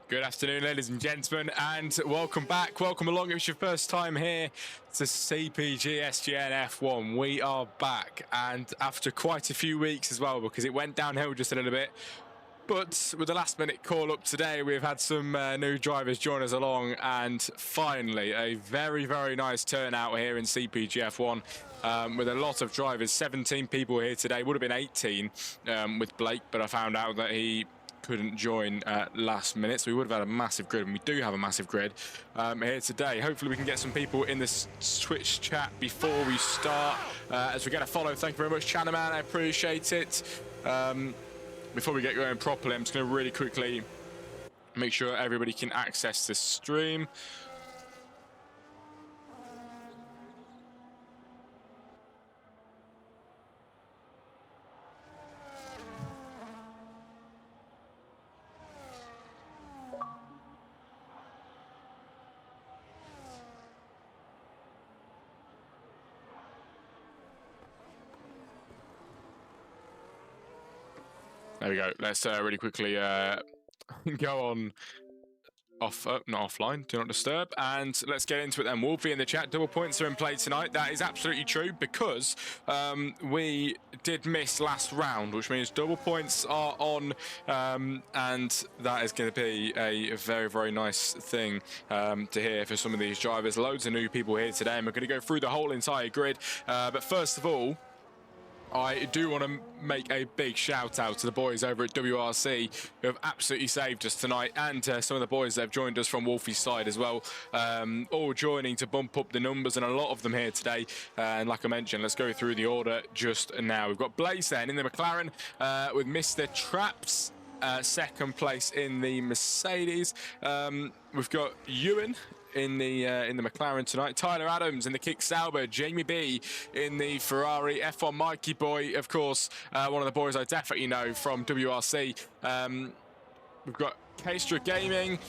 Good afternoon, ladies and gentlemen, and welcome back. Welcome along. If it's your first time here to CPG SGN F1, we are back, and after quite a few weeks as well, because it went downhill just a little bit. But with the last minute call up today, we've had some new drivers join us along, and finally a very, very nice turnout here in CPG F1 with a lot of drivers. 17 people here today, would have been 18 with Blake, but I found out that he couldn't join last minute, so we would have had a massive grid, and we do have a massive grid here today. Hopefully we can get some people in this Twitch chat before we start. As we get a follow, thank you very much, Chanaman, I appreciate it. Before we get going properly, I'm just going to really quickly make sure everybody can access this stream. There we go. Let's really quickly go on not offline, do not disturb, and let's get into it then. Wolfie in the chat, double points are in play tonight. That is absolutely true, because we did miss last round, which means double points are on, and that is going to be a very, very nice thing to hear for some of these drivers. Loads of new people here today, and we're going to go through the whole entire grid. But first of all, I do want to make a big shout out to the boys over at WRC who have absolutely saved us tonight, and some of the boys that have joined us from Wolfie's side as well, all joining to bump up the numbers, and a lot of them here today. And like I mentioned, let's go through the order just now. We've got Blaze then in the McLaren with Mr. Traps. Second place in the Mercedes. We've got Ewan in the McLaren tonight. Tyler Adams in the Kick Sauber. Jamie B in the Ferrari. F1 Mikey Boy, of course, one of the boys I definitely know from WRC. We've got Kastra Gaming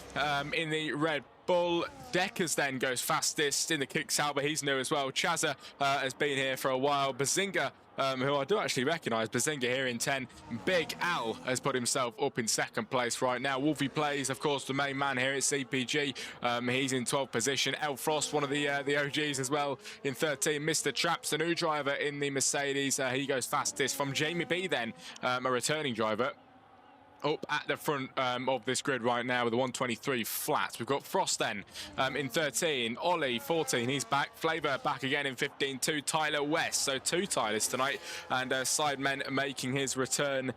in the Red Bull. Deckers then goes fastest in the Kick Sauber. He's new as well. Chazza has been here for a while. Bazinga, who I do actually recognise, Bazinga here in 10. Big Al has put himself up in second place right now. Wolfie Plays, of course, the main man here at CPG. He's in 12th position. El Frost, one of the OGs as well, in 13. Mr. Traps, the new driver in the Mercedes. He goes fastest. From Jamie B then, a returning driver, up at the front of this grid right now with a 123 flat. We've got Frost then in 13. Ollie, 14, he's back. Flavor back again in 15. 2 Tyler West, so 2 Tylers tonight. And Sidemen making his return.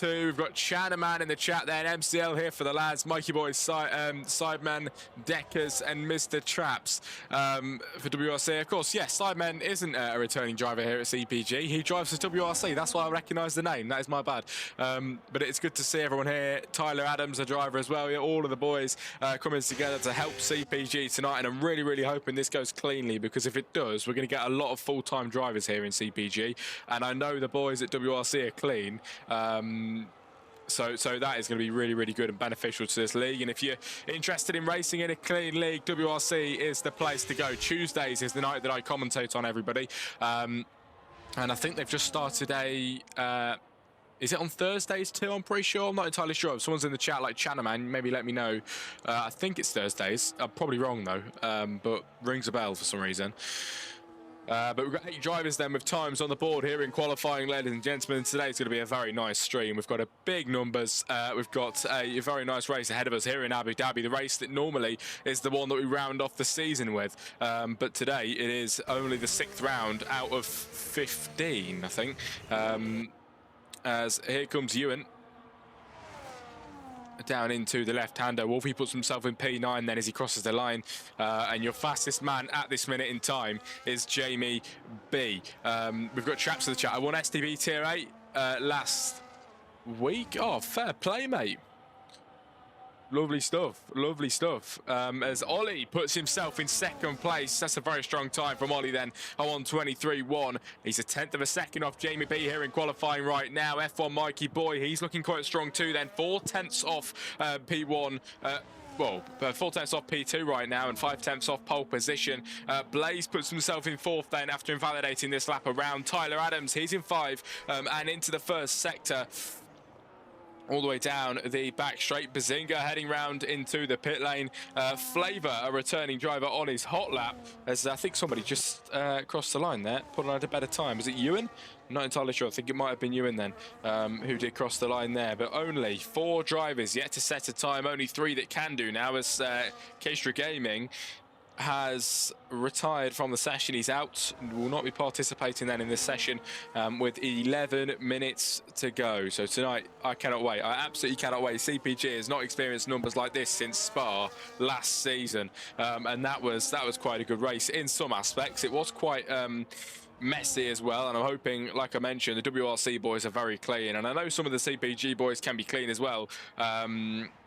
We've got Chanaman in the chat then. MCL here for the lads. Mikey Boys, Sideman, Deckers, and Mr. Traps for WRC. Of course, yes, Sideman isn't a returning driver here at CPG. He drives for WRC. That's why I recognise the name. That is my bad. But it's good to see everyone here. Tyler Adams, a driver as well. Yeah, all of the boys coming together to help CPG tonight. And I'm really, really hoping this goes cleanly, because if it does, we're going to get a lot of full-time drivers here in CPG. And I know the boys at WRC are clean. So that is going to be really, really good and beneficial to this league. And if you're interested in racing in a clean league, WRC is the place to go. Tuesdays is the night that I commentate on, everybody. And I think they've just started is it on Thursdays too? I'm pretty sure. I'm not entirely sure. If someone's in the chat like Chanaman, maybe let me know. I think it's Thursdays. I'm probably wrong though, but rings a bell for some reason. But we've got 8 drivers then with times on the board here in qualifying, ladies and gentlemen. Today's going to be a very nice stream. We've got big numbers. We've got a very nice race ahead of us here in Abu Dhabi, the race that normally is the one that we round off the season with. But today it is only the 6th round out of 15, I think. As here comes Ewan down into the left-hander. Wolfie puts himself in P9 then as he crosses the line. And your fastest man at this minute in time is Jamie B. We've got Traps in the chat. I won STB Tier 8 last week. Oh, fair play, mate. Lovely stuff, lovely stuff. As Ollie puts himself in second place. That's a very strong time from Ollie then. 1:23.1. He's a 10th of a second off Jamie B here in qualifying right now. F1 Mikey Boy, he's looking quite strong too then. 4/10 off P1. Well, 4/10 off P2 right now and 5/10 off pole position. Blaze puts himself in 4th then after invalidating this lap around. Tyler Adams, he's in 5 and into the first sector. all the way down the back straight. Bazinga heading round into the pit lane. Flavor, a returning driver on his hot lap, as I think somebody just crossed the line there, put on a better time. Was it Ewan? I'm not entirely sure. I think it might have been Ewan then who did cross the line there. But only 4 drivers yet to set a time. Only 3 that can do now, as Kestra Gaming has retired from the session. He's out and will not be participating then in this session with 11 minutes to go. So tonight, I cannot wait. I absolutely cannot wait. CPG has not experienced numbers like this since Spa last season, and that was quite a good race in some aspects. It was quite messy as well, and I'm hoping, like I mentioned, the WRC boys are very clean, and I know some of the CPG boys can be clean as well,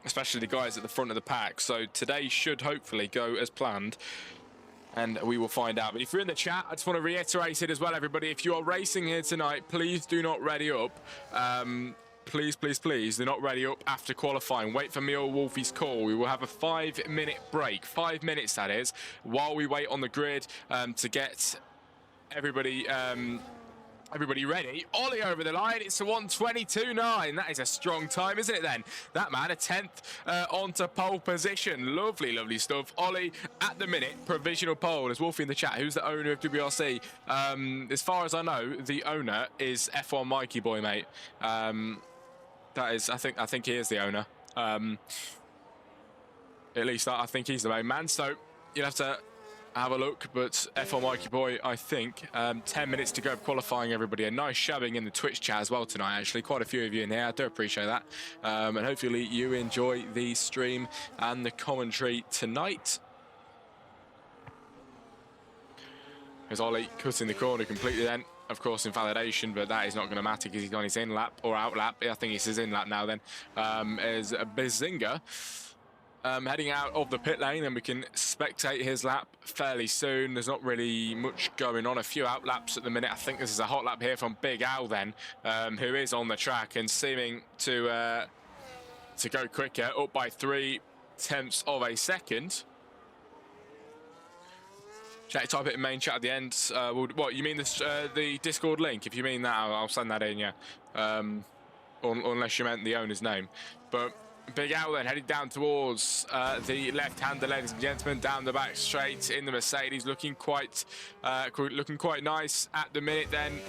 especially the guys at the front of the pack. So today should hopefully go as planned, and we will find out. But if you're in the chat, I just want to reiterate it as well, everybody. If you are racing here tonight, please do not ready up. Please do not ready up after qualifying. Wait for me or Wolfie's call. We will have a 5-minute break, 5 minutes that is, while we wait on the grid to get everybody ready. Ollie over the line. It's a 1:22.9. That is a strong time, isn't it then? That man, a 10th onto pole position. Lovely stuff. Ollie at the minute, provisional pole. There's Wolfie in the chat. Who's the owner of WRC? As far as I know, the owner is F1 Mikey Boy, mate. That is, I think he is the owner. At least I think he's the main man. So you'll have to have a look, but F1 Mikey Boy, I think. 10 minutes to go of qualifying, everybody. A nice shoving in the Twitch chat as well tonight, actually. Quite a few of you in here. I do appreciate that. And hopefully you enjoy the stream and the commentary tonight. As Ollie cutting the corner completely then. Of course, invalidation, but that is not going to matter because he's on his in lap or out lap. I think it's his in lap now then. As Bazinga heading out of the pit lane, and we can spectate his lap fairly soon. There's not really much going on. A few out laps at the minute. I think this is a hot lap here from Big Al then, who is on the track and seeming to go quicker, up by 0.3 of a second. Chat, type it in main chat at the end. What you mean, the Discord link? If you mean that, I'll send that in, yeah. Unless you meant the owner's name, but. Big Al then heading down towards the left-hander, ladies and gentlemen, down the back straight in the Mercedes, looking quite nice at the minute. Then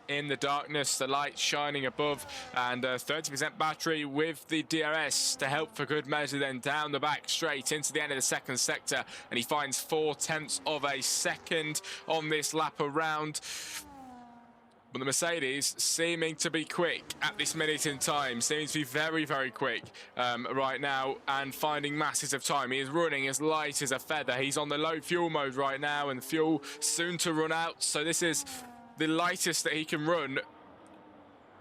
in the darkness, the light shining above, and 30% battery with the DRS to help for good measure. Then down the back straight into the end of the second sector, and he finds 0.4 of a second on this lap around. But the Mercedes seeming to be quick at this minute in time, seems to be very quick right now, and finding masses of time. He is running as light as a feather. He's on the low fuel mode right now, and fuel soon to run out. So this is the lightest that he can run.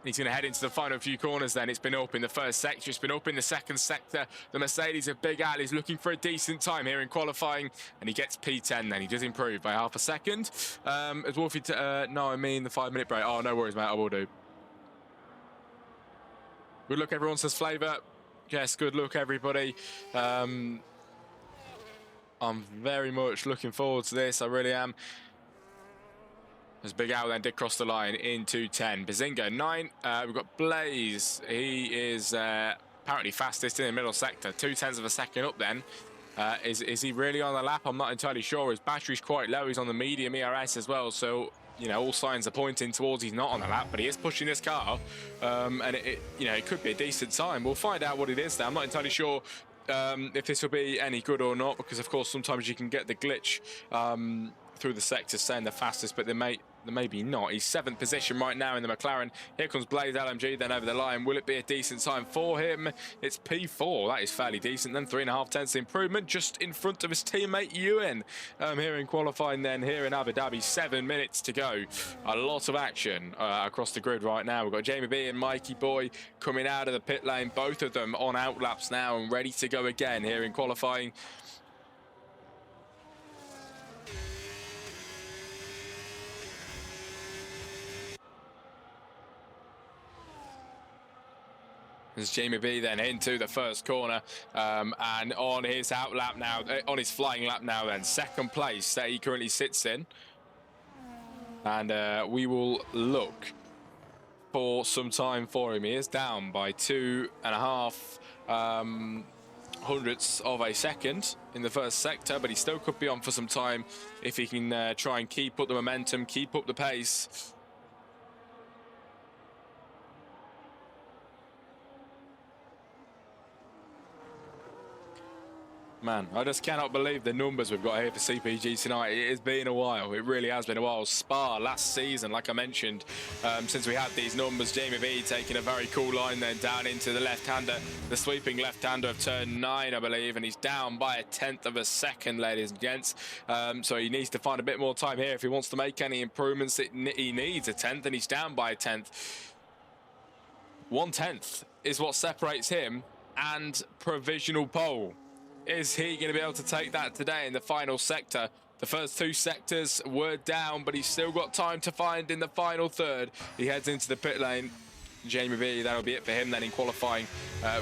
He's going to head into the final few corners then. It's been up in the first sector. It's been up in the second sector. The Mercedes of Big Al is looking for a decent time here in qualifying, and he gets P10 then. He does improve by half a second. As Wolfie, no, I mean the 5-minute break. Oh, no worries, mate. I will do. Good luck, everyone, says Flavor. Yes, good luck, everybody. I'm very much looking forward to this. I really am. As Big Al then did cross the line into 10. Bazinga 9. We've got Blaze. He is apparently fastest in the middle sector. 0.2 of a second up then. Is he really on the lap? I'm not entirely sure. His battery's quite low. He's on the medium ERS as well. So, you know, all signs are pointing towards he's not on the lap, but he is pushing this car. And it could be a decent time. We'll find out what it is now. I'm not entirely sure if this will be any good or not, because of course sometimes you can get the glitch through the sector saying the fastest, but maybe not. He's 7th position right now in the McLaren. Here comes Blaze LMG then over the line. Will it be a decent time for him? It's P4. That is fairly decent. Then 3.5 improvement just in front of his teammate Ewan here in qualifying then here in Abu Dhabi. 7 minutes to go. A lot of action across the grid right now. We've got Jamie B and Mikey Boy coming out of the pit lane. Both of them on outlaps now and ready to go again here in qualifying. As Jamie B then into the first corner and on his out lap now, on his flying lap now then, 2nd place that he currently sits in. And we will look for some time for him. He is down by 2.5 hundredths of a second in the first sector, but he still could be on for some time if he can try and keep up the momentum, keep up the pace. Man, I just cannot believe the numbers we've got here for CPG tonight. It has been a while. It really has been a while. Spa last season, like I mentioned, since we had these numbers, Jamie B taking a very cool line then down into the left-hander, the sweeping left-hander of turn 9, I believe, and he's down by 1/10 of a second, ladies and gents. So he needs to find a bit more time here if he wants to make any improvements. He needs 1/10, and he's down by 1/10. 1/10 is what separates him and provisional pole. Is he going to be able to take that today in the final sector? The first 2 sectors were down, but he's still got time to find in the final third. He heads into the pit lane. Jamie B, that'll be it for him then in qualifying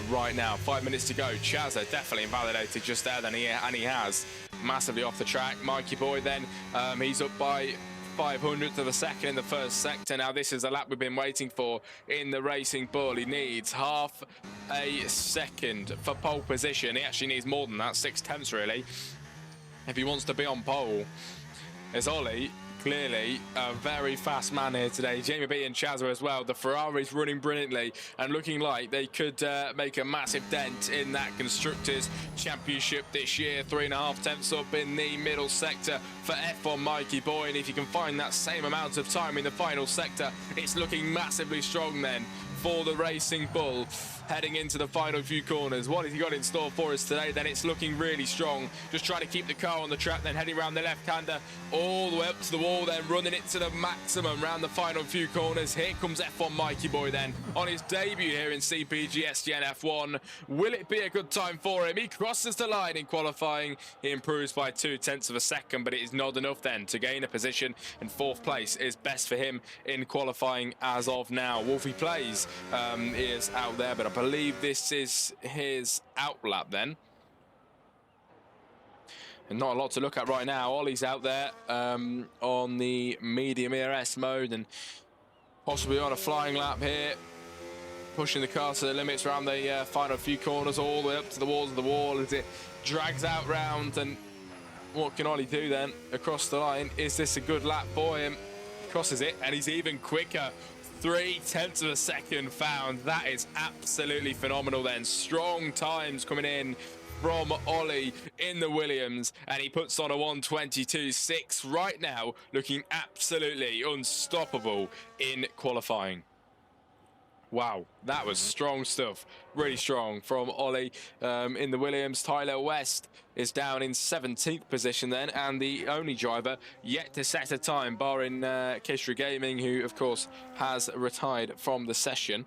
right now. 5 minutes to go. Chazza definitely invalidated just there, and he has massively off the track. Mikey Boy then, he's up by 500th of a second in the first sector. Now this is a lap we've been waiting for in the Racing Bull. He needs half a second for pole position. He actually needs more than that, 6/10 really, if he wants to be on pole. It's Ollie, clearly a very fast man here today. Jamie B and Chazza as well. The Ferrari's running brilliantly and looking like they could make a massive dent in that Constructors' Championship this year. 3.5 tenths up in the middle sector for F1 Mikey Boy, and if you can find that same amount of time in the final sector, it's looking massively strong then for the Racing Bull heading into the final few corners. What has he got in store for us today? Then it's looking really strong. Just trying to keep the car on the track, then heading around the left-hander all the way up to the wall, then running it to the maximum around the final few corners. Here comes F1 Mikey Boy then on his debut here in CPG SGN F1. Will it be a good time for him? He crosses the line in qualifying. He improves by 2/10 of a second, but it is not enough then to gain a position, and 4th place is best for him in qualifying as of now. Wolfie Plays is out there, but I believe this is his out lap then. And not a lot to look at right now. Ollie's out there on the medium ERS mode and possibly on a flying lap here, pushing the car to the limits around the final few corners, all the way up to the walls of the wall as it drags out round. And what can Ollie do then across the line? Is this a good lap for him? Crosses it, and he's even quicker. 3/10 of a second found. That is absolutely phenomenal then. Strong times coming in from Ollie in the Williams, and he puts on a 1:22.6 right now, looking absolutely unstoppable in qualifying. Wow, that was strong stuff. Really strong from Ollie in the Williams. Tyler West is down in 17th position then, and the only driver yet to set a time, barring Kishra Gaming, who of course has retired from the session.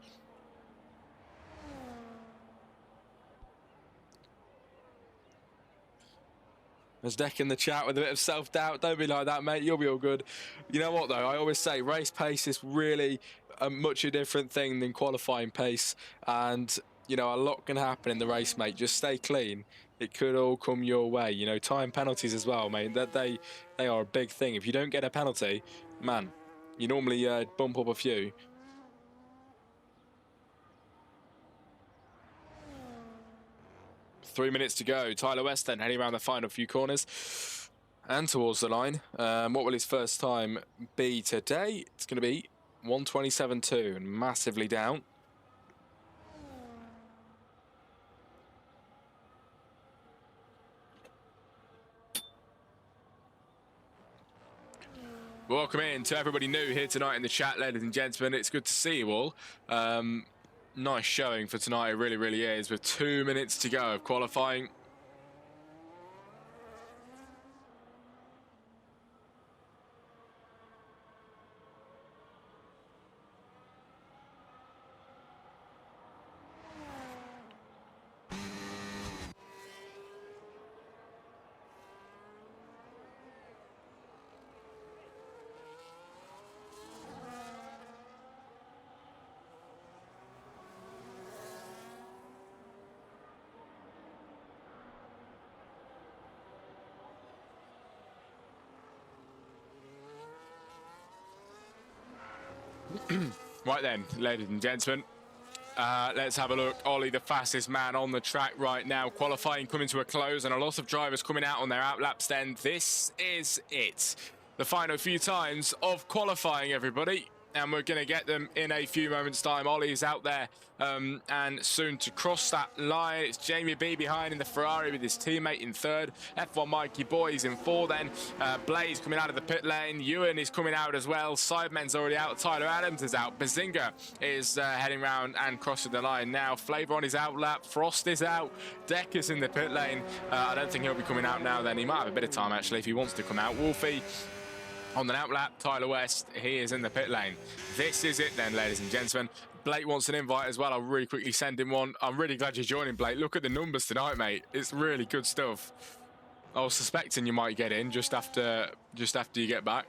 There's Deck in the chat with a bit of self-doubt. Don't be like that, mate. You'll be all good. You know what, though? I always say race pace is really much a different thing than qualifying pace. And, you know, a lot can happen in the race, mate. Just stay clean. It could all come your way. You know, time penalties as well, mate. They are a big thing. If you don't get a penalty, man, you normally bump up a few. Three minutes to go. Tyler West then heading around the final few corners and towards the line. What will his first time be today? It's going to be 1:27.2 and massively down. Welcome in to everybody new here tonight in the chat, ladies and gentlemen. It's good to see you all. Nice showing for tonight, it really, really is, with 2 minutes to go of qualifying. Right then, ladies and gentlemen, let's have a look. Ollie, the fastest man on the track right now. Qualifying coming to a close and a lot of drivers coming out on their outlaps then. This is it. The final few times of qualifying, everybody. And we're going to get them in a few moments' time. Ollie's out there and soon to cross that line. It's Jamie B behind in the Ferrari with his teammate in third. F1 Mikey Boys in four then. Blaze coming out of the pit lane. Ewan is coming out as well. Sidemen's already out. Tyler Adams is out. Bazinga is heading round and crossing the line now. Flavor on his outlap. Frost is out. Deck is in the pit lane. I don't think he'll be coming out now then. He might have a bit of time actually if he wants to come out. Wolfie on the outlap, Tyler West, he is in the pit lane. This is it then, ladies and gentlemen. Blake wants an invite as well. I'll really quickly send him one. I'm really glad you're joining, Blake. Look at the numbers tonight, mate. It's really good stuff. I was suspecting you might get in just after you get back.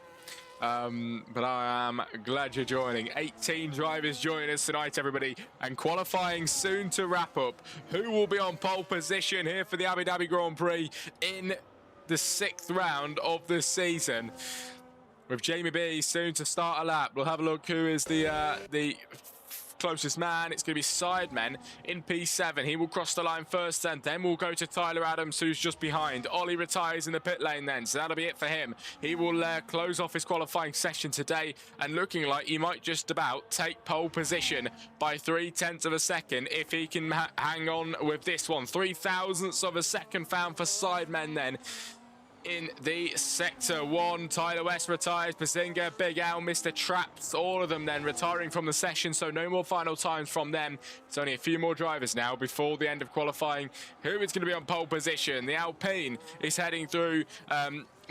But I am glad you're joining. 18 drivers joining us tonight, everybody. And qualifying soon to wrap up. Who will be on pole position here for the Abu Dhabi Grand Prix in the 6th round of the season? With Jamie B soon to start a lap. We'll have a look who is the closest man. It's going to be Sidemen in P7. He will cross the line first, and then we'll go to Tyler Adams, who's just behind. Ollie retires in the pit lane then, so that'll be it for him. He will close off his qualifying session today, and looking like he might just about take pole position by 0.3 of a second if he can hang on with this one. 0.003 of a second found for Sidemen then. In the Sector 1, Tyler West retires, Bazinga, Big Al, Mr. Traps, all of them then retiring from the session, so no more final times from them. It's only a few more drivers now before the end of qualifying. Who is going to be on pole position? The Alpine is heading through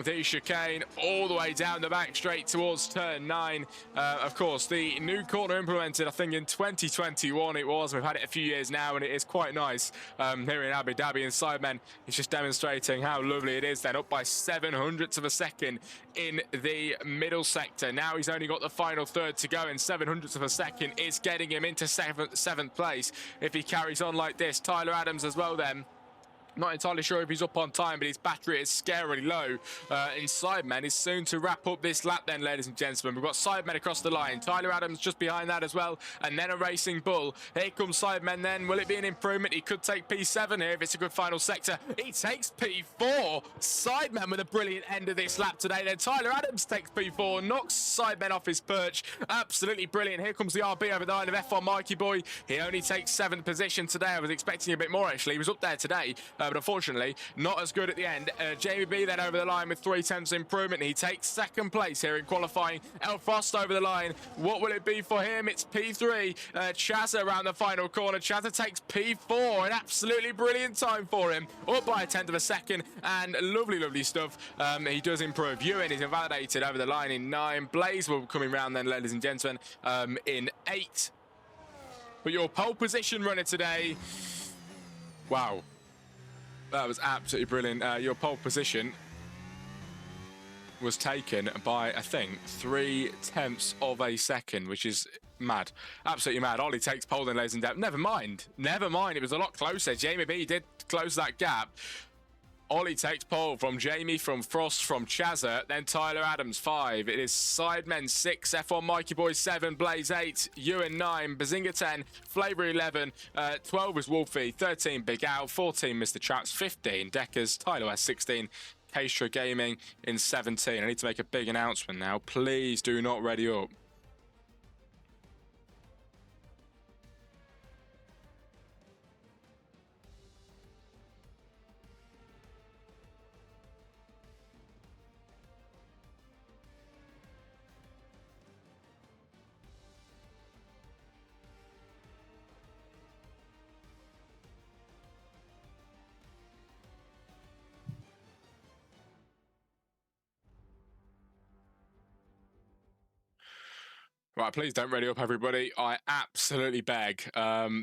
the chicane all the way down the back straight towards turn 9. Of course, the new corner implemented, I think in 2021 it was. We've had it a few years now, and it is quite nice here in Abu Dhabi. And Sidemen is just demonstrating how lovely it is then, up by 0.07 of a second in the middle sector. Now he's only got the final third to go, and 0.07 of a second is getting him into seventh place if he carries on like this. Tyler Adams as well then. Not entirely sure if he's up on time, but his battery is scarily low. In Sidemen is soon to wrap up this lap then, ladies and gentlemen. We've got Sidemen across the line. Tyler Adams just behind that as well. And then a Racing Bull. Here comes Sidemen then. Will it be an improvement? He could take P7 here if it's a good final sector. He takes P4. Sidemen with a brilliant end of this lap today. Then Tyler Adams takes P4. Knocks Sidemen off his perch. Absolutely brilliant. Here comes the RB over the line of F1 Mikey Boy. He only takes 7th position today. I was expecting a bit more actually. He was up there today. But unfortunately, not as good at the end. Jamie B then over the line with 0.3 improvement. He takes 2nd place here in qualifying. El Frost over the line. What will it be for him? It's P3. Chazza around the final corner. Chazza takes P4. An absolutely brilliant time for him. Up by 1/10 of a second. And lovely, lovely stuff. He does improve. Ewan is invalidated over the line in 9. Blaze will be coming round then, ladies and gentlemen, in 8. But your pole position runner today, wow. That was absolutely brilliant. Your pole position was taken by, I think, 0.3 of a second, which is mad. Absolutely mad. Ollie takes pole then, ladies and gentlemen. Never mind. Never mind. It was a lot closer. Jamie B did close that gap. Ollie takes pole from Jamie, from Frost, from Chazza, then Tyler Adams 5. It is Sidemen 6, F1 Mikey Boy 7, Blaze 8, Ewan 9, Bazinga 10, Flavor 11, 12 was Wolfie, 13 Big Al, 14 Mr. Traps, 15 Deckers, Tyler West 16, Keistra Gaming in 17. I need to make a big announcement now. Please do not ready up. Right, please don't ready up, everybody. I absolutely beg,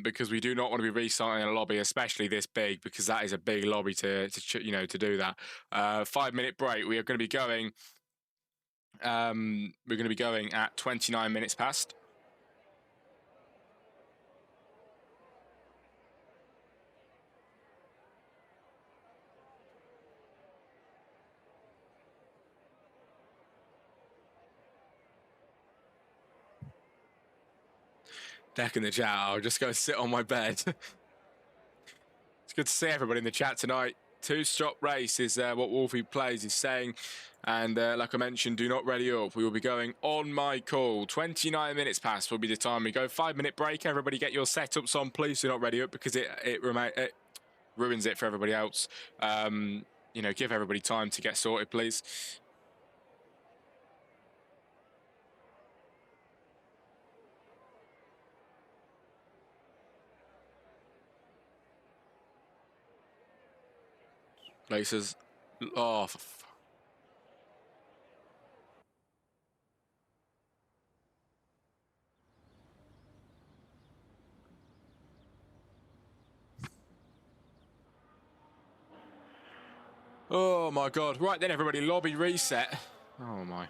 because we do not want to be restarting a lobby, especially this big, because that is a big lobby to do that. 5-minute break. We are going to be going. We're going to be going at 29 minutes past. Deck in the chat. I'll just go sit on my bed. It's good to see everybody in the chat tonight. 2-stop race is what Wolfie plays is saying. And like I mentioned, do not ready up. We will be going on my call. 29 minutes past will be the time we go. 5-minute break. Everybody get your setups on. Please do not ready up because it ruins it for everybody else. You know, give everybody time to get sorted, please. Places. Oh, oh my God. Right then, everybody, lobby reset. Oh my.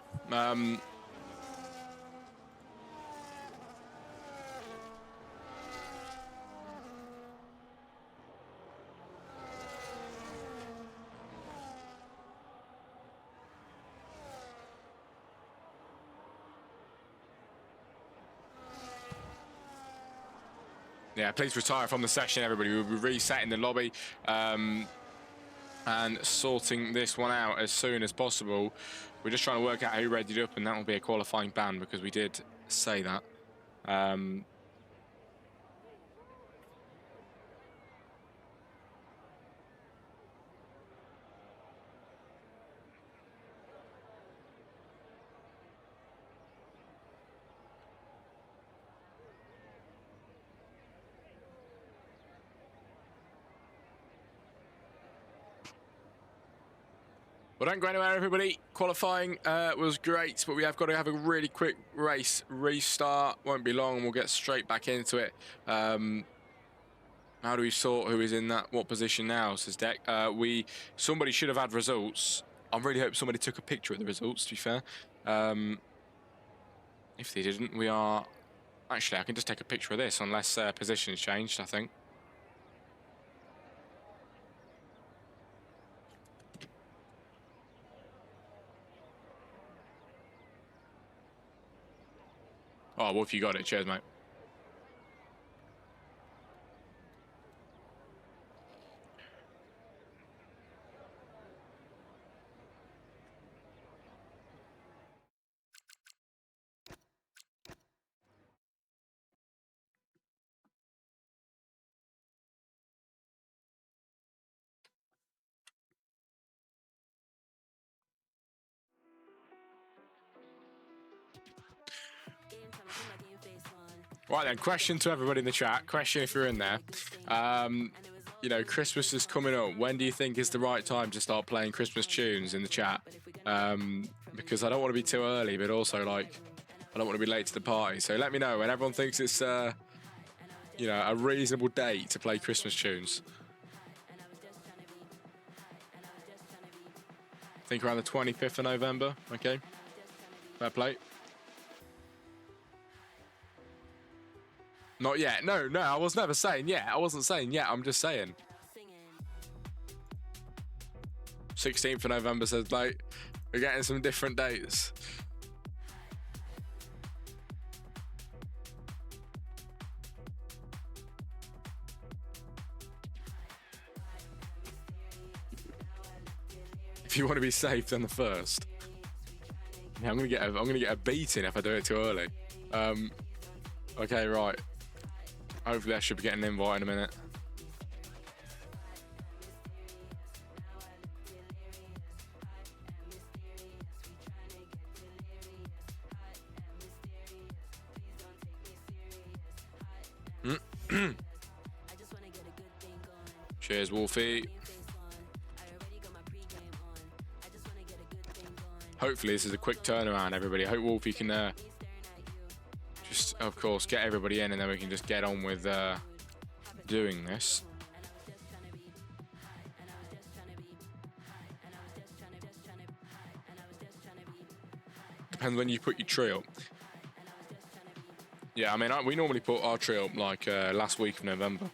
Yeah, please retire from the session, everybody. We'll be resetting the lobby and sorting this one out as soon as possible. We're just trying to work out who readied up, and that will be a qualifying ban because we did say that. Well, don't go anywhere, everybody. Qualifying was great, but we have got to have a really quick race restart. Won't be long, and we'll get straight back into it. How do we sort who is in what position now, says Deck? Somebody should have had results. I really hope somebody took a picture of the results, to be fair. If they didn't, we are... Actually, I can just take a picture of this, unless position's changed, I think. Oh, Wolf, you got it. Cheers, mate. Right then, question to everybody in the chat. Question if you're in there. You know, Christmas is coming up. When do you think is the right time to start playing Christmas tunes in the chat? Because I don't want to be too early, but also, like, I don't want to be late to the party. So let me know when everyone thinks it's, you know, a reasonable date to play Christmas tunes. I think around the 25th of November. Okay. Fair play. Not yet. No, I was never saying yeah. I wasn't saying yeah. I'm just saying. 16th of November says, like, we're getting some different dates. If you want to be safe, then the first. Yeah, I'm gonna get a beating if I do it too early. Okay, right. Hopefully I should be getting an invite in a minute. Cheers, Wolfie. Hopefully this is a quick turnaround, everybody. I hope Wolfie can just, of course, get everybody in, and then we can just get on with doing this. Depends when you put your tree up. Yeah, I mean, we normally put our tree up like last week of November.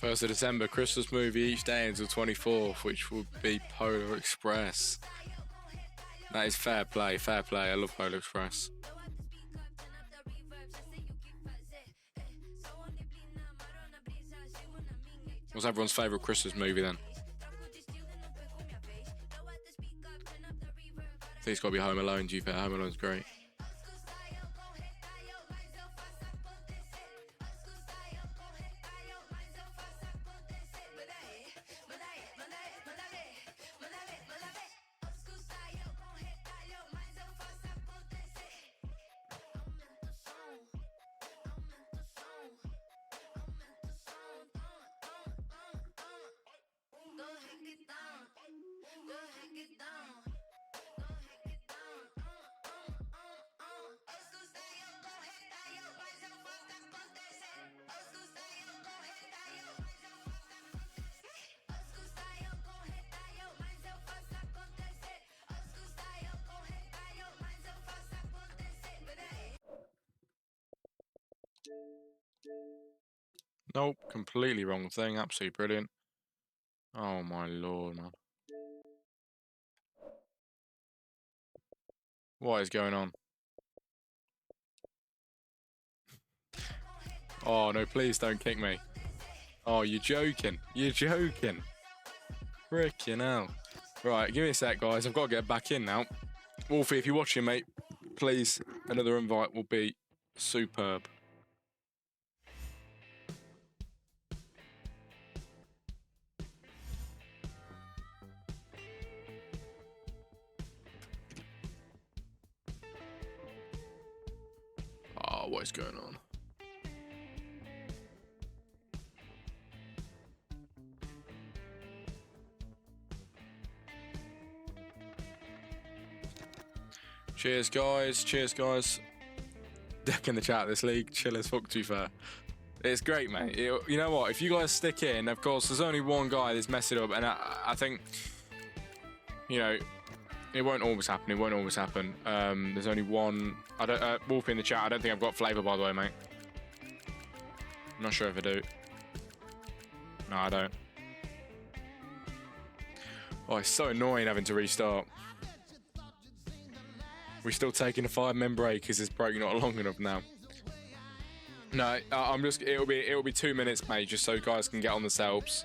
1st of December, Christmas movie each day until 24th, which would be Polar Express. That is fair play, fair play. I love Polar Express. What's everyone's favourite Christmas movie then? I think it's got to be Home Alone, to be fair. Home Alone's great. Nope, completely wrong thing. Absolutely brilliant. Oh my lord, man. What is going on? Oh no, please don't kick me. Oh, you're joking. You're joking. Frickin' hell. Right, give me a sec, guys. I've got to get back in now. Wolfie, if you're watching, mate, please, another invite will be superb. Oh, what is going on? Cheers, guys. Cheers, guys. Deck in the chat, this league, chill as fuck, to be fair. It's great, mate. You know what? If you guys stick in, of course, there's only one guy that's messed it up, and I think, you know, it won't always happen. It won't always happen. There's only one. I don't. Wolfie in the chat. I don't think I've got flavour, by the way, mate. I'm not sure if I do. No, I don't. Oh, it's so annoying having to restart. We're still taking a 5-minute break because this break not long enough now. No, I'm just. It'll be 2 minutes, mate, just so guys can get on themselves.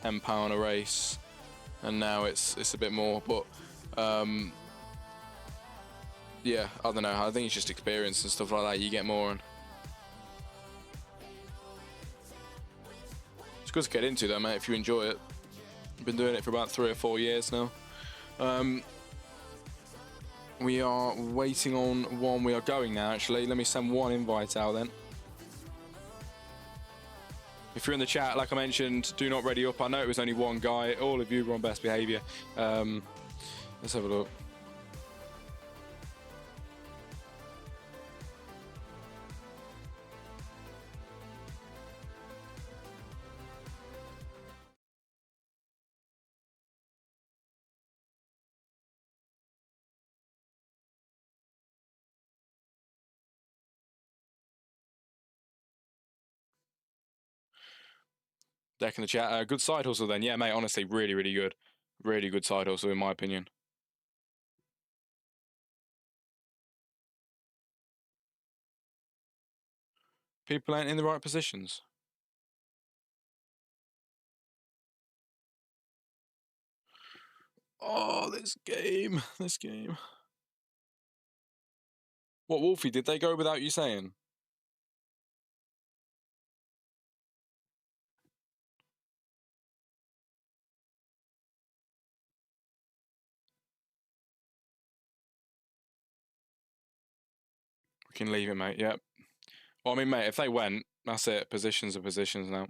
£10 a race, and now it's a bit more. But yeah, I don't know. I think it's just experience and stuff like that. You get more on. It's good to get into though, mate, if you enjoy it. I've been doing it for about 3 or 4 years now. We are waiting on one. We are going now, actually. Let me send one invite out then. If you're in the chat, like I mentioned, do not ready up. I know it was only one guy. All of you were on best behavior. Let's have a look. Deck in the chat. Good side hustle then. Yeah, mate, honestly, really, really good. Really good side hustle, in my opinion. People ain't in the right positions. Oh, this game. This game. What, Wolfie, did they go without you saying? We can leave it, mate. Yep. Well, I mean, mate, if they went, that's it. Positions are positions now.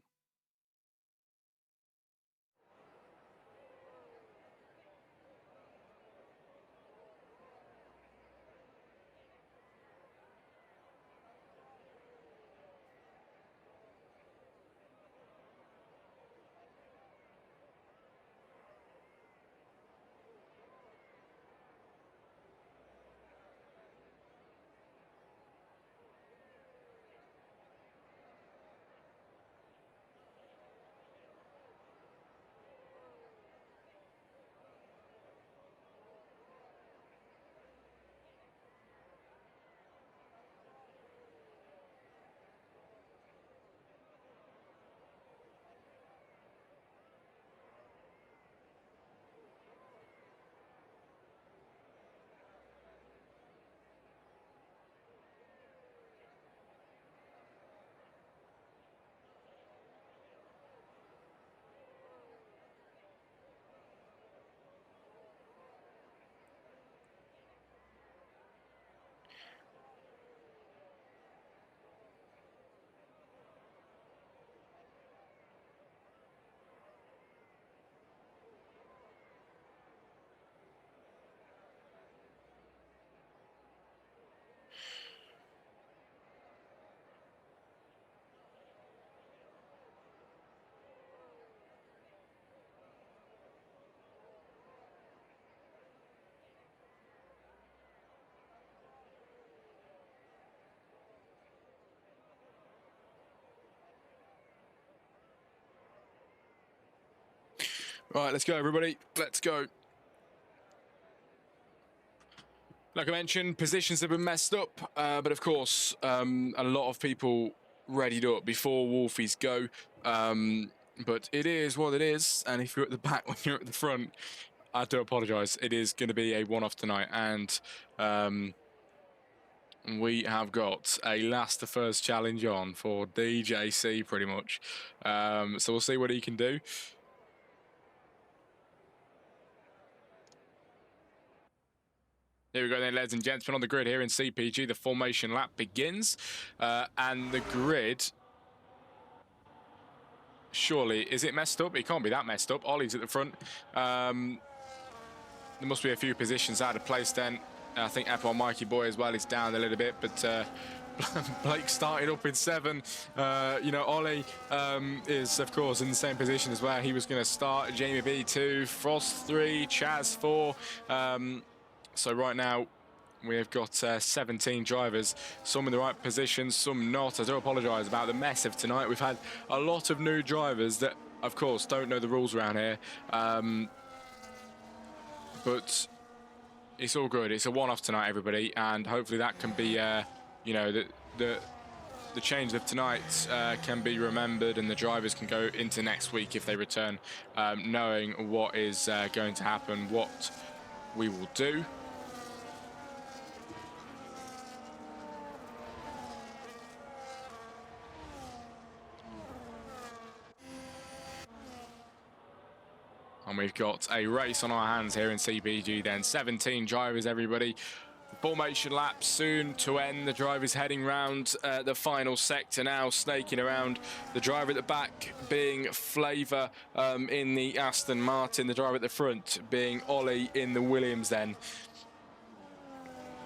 Right, let's go, everybody. Let's go. Like I mentioned, positions have been messed up, but of course, a lot of people readied up before Wolfies go. But it is what it is, and if you're at the back when you're at the front, I do apologise. It is going to be a one-off tonight, and we have got a last to first challenge on for DJC, pretty much. So we'll see what he can do. Here we go then, ladies and gentlemen, on the grid here in CPG, the formation lap begins, and the grid, surely, is it messed up? It can't be that messed up. Ollie's at the front. There must be a few positions out of place then. I think F1 Mikey Boy as well is down a little bit, but Blake started up in 7. You know, Ollie is, of course, in the same position as well. He was going to start. Jamie B 2, Frost 3, Chaz 4. So right now, we have got 17 drivers, some in the right positions, some not. I do apologise about the mess of tonight. We've had a lot of new drivers that, of course, don't know the rules around here. But it's all good. It's a one-off tonight, everybody, and hopefully that can be, you know, the the change of tonight can be remembered, and the drivers can go into next week if they return, knowing what is going to happen, what we will do. And we've got a race on our hands here in CPG then. 17 drivers, everybody. Formation lap soon to end. The drivers heading round the final sector now, snaking around. The driver at the back being Flavor in the Aston Martin. The driver at the front being Ollie in the Williams then.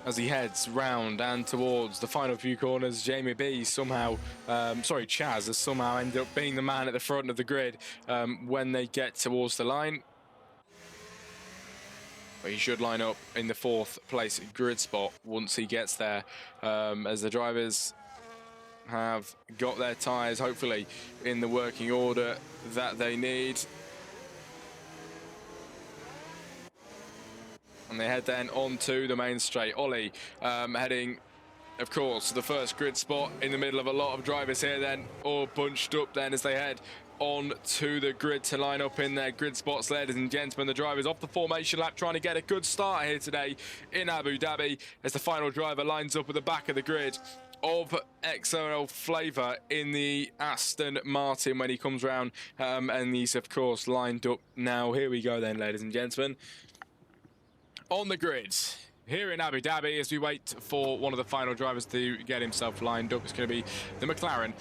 As he heads round and towards the final few corners, Jamie B somehow, Chaz has somehow ended up being the man at the front of the grid when they get towards the line. But he should line up in the 4th place grid spot once he gets there, as the drivers have got their tyres hopefully in the working order that they need. And they head then onto the main straight. Ollie heading, of course, to the first grid spot in the middle of a lot of drivers here then, all bunched up then as they head on to the grid to line up in their grid spots. Ladies and gentlemen, the drivers off the formation lap trying to get a good start here today in Abu Dhabi as the final driver lines up at the back of the grid of XOL Flavor in the Aston Martin when he comes round, and he's of course lined up now. Here we go then, ladies and gentlemen. On the grid here in Abu Dhabi, as we wait for one of the final drivers to get himself lined up, it's going to be the McLaren.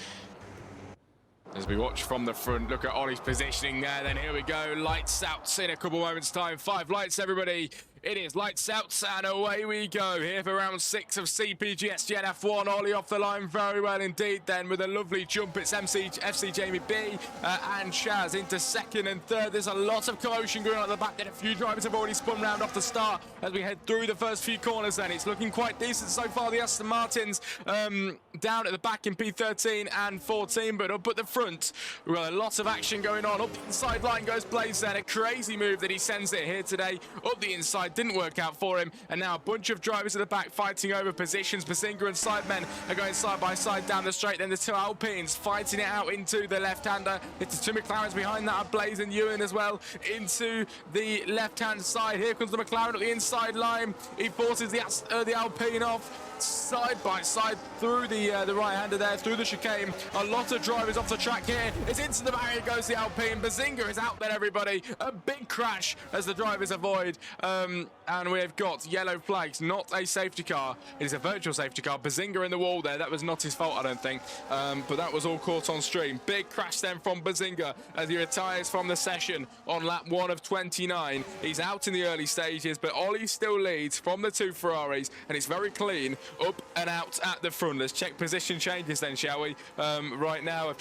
As we watch from the front, look at Ollie's positioning there. Then here we go, lights out in a couple moments time. 5 lights, everybody. It is lights out and away we go here for round 6 of CPG SGN F1. Ollie off the line very well indeed then with a lovely jump. It's FC Jamie B and Chaz into 2nd and 3rd. There's a lot of commotion going on at the back, and a few drivers have already spun round off the start as we head through the first few corners then. It's looking quite decent so far. The Aston Martins down at the back in P13 and 14, but up at the front we've got a lot of action going on. Up the inside line goes Blaze then, a crazy move that he sends it here today. Up the inside, didn't work out for him, and now a bunch of drivers at the back fighting over positions. Bazinga and Sidemen are going side by side down the straight, then the 2 Alpines fighting it out into the left-hander. It's the 2 McLarens behind that are Blaze and Ewan as well into the left-hand side. Here comes the McLaren at the inside line. He forces the Alpine off side by side through the right-hander there, through the chicane. A lot of drivers off the track here. It's into the barrier goes the Alpine. Bazinga is out there, everybody. A big crash as the drivers avoid. And we've got yellow flags, not a safety car. It is a virtual safety car. Bazinga in the wall there. That was not his fault, I don't think. But that was all caught on stream. Big crash then from Bazinga as he retires from the session on lap 1 of 29. He's out in the early stages, but Ollie still leads from the 2 Ferraris, and it's very clean up and out at the front. Let's check position changes then, shall we? Right now,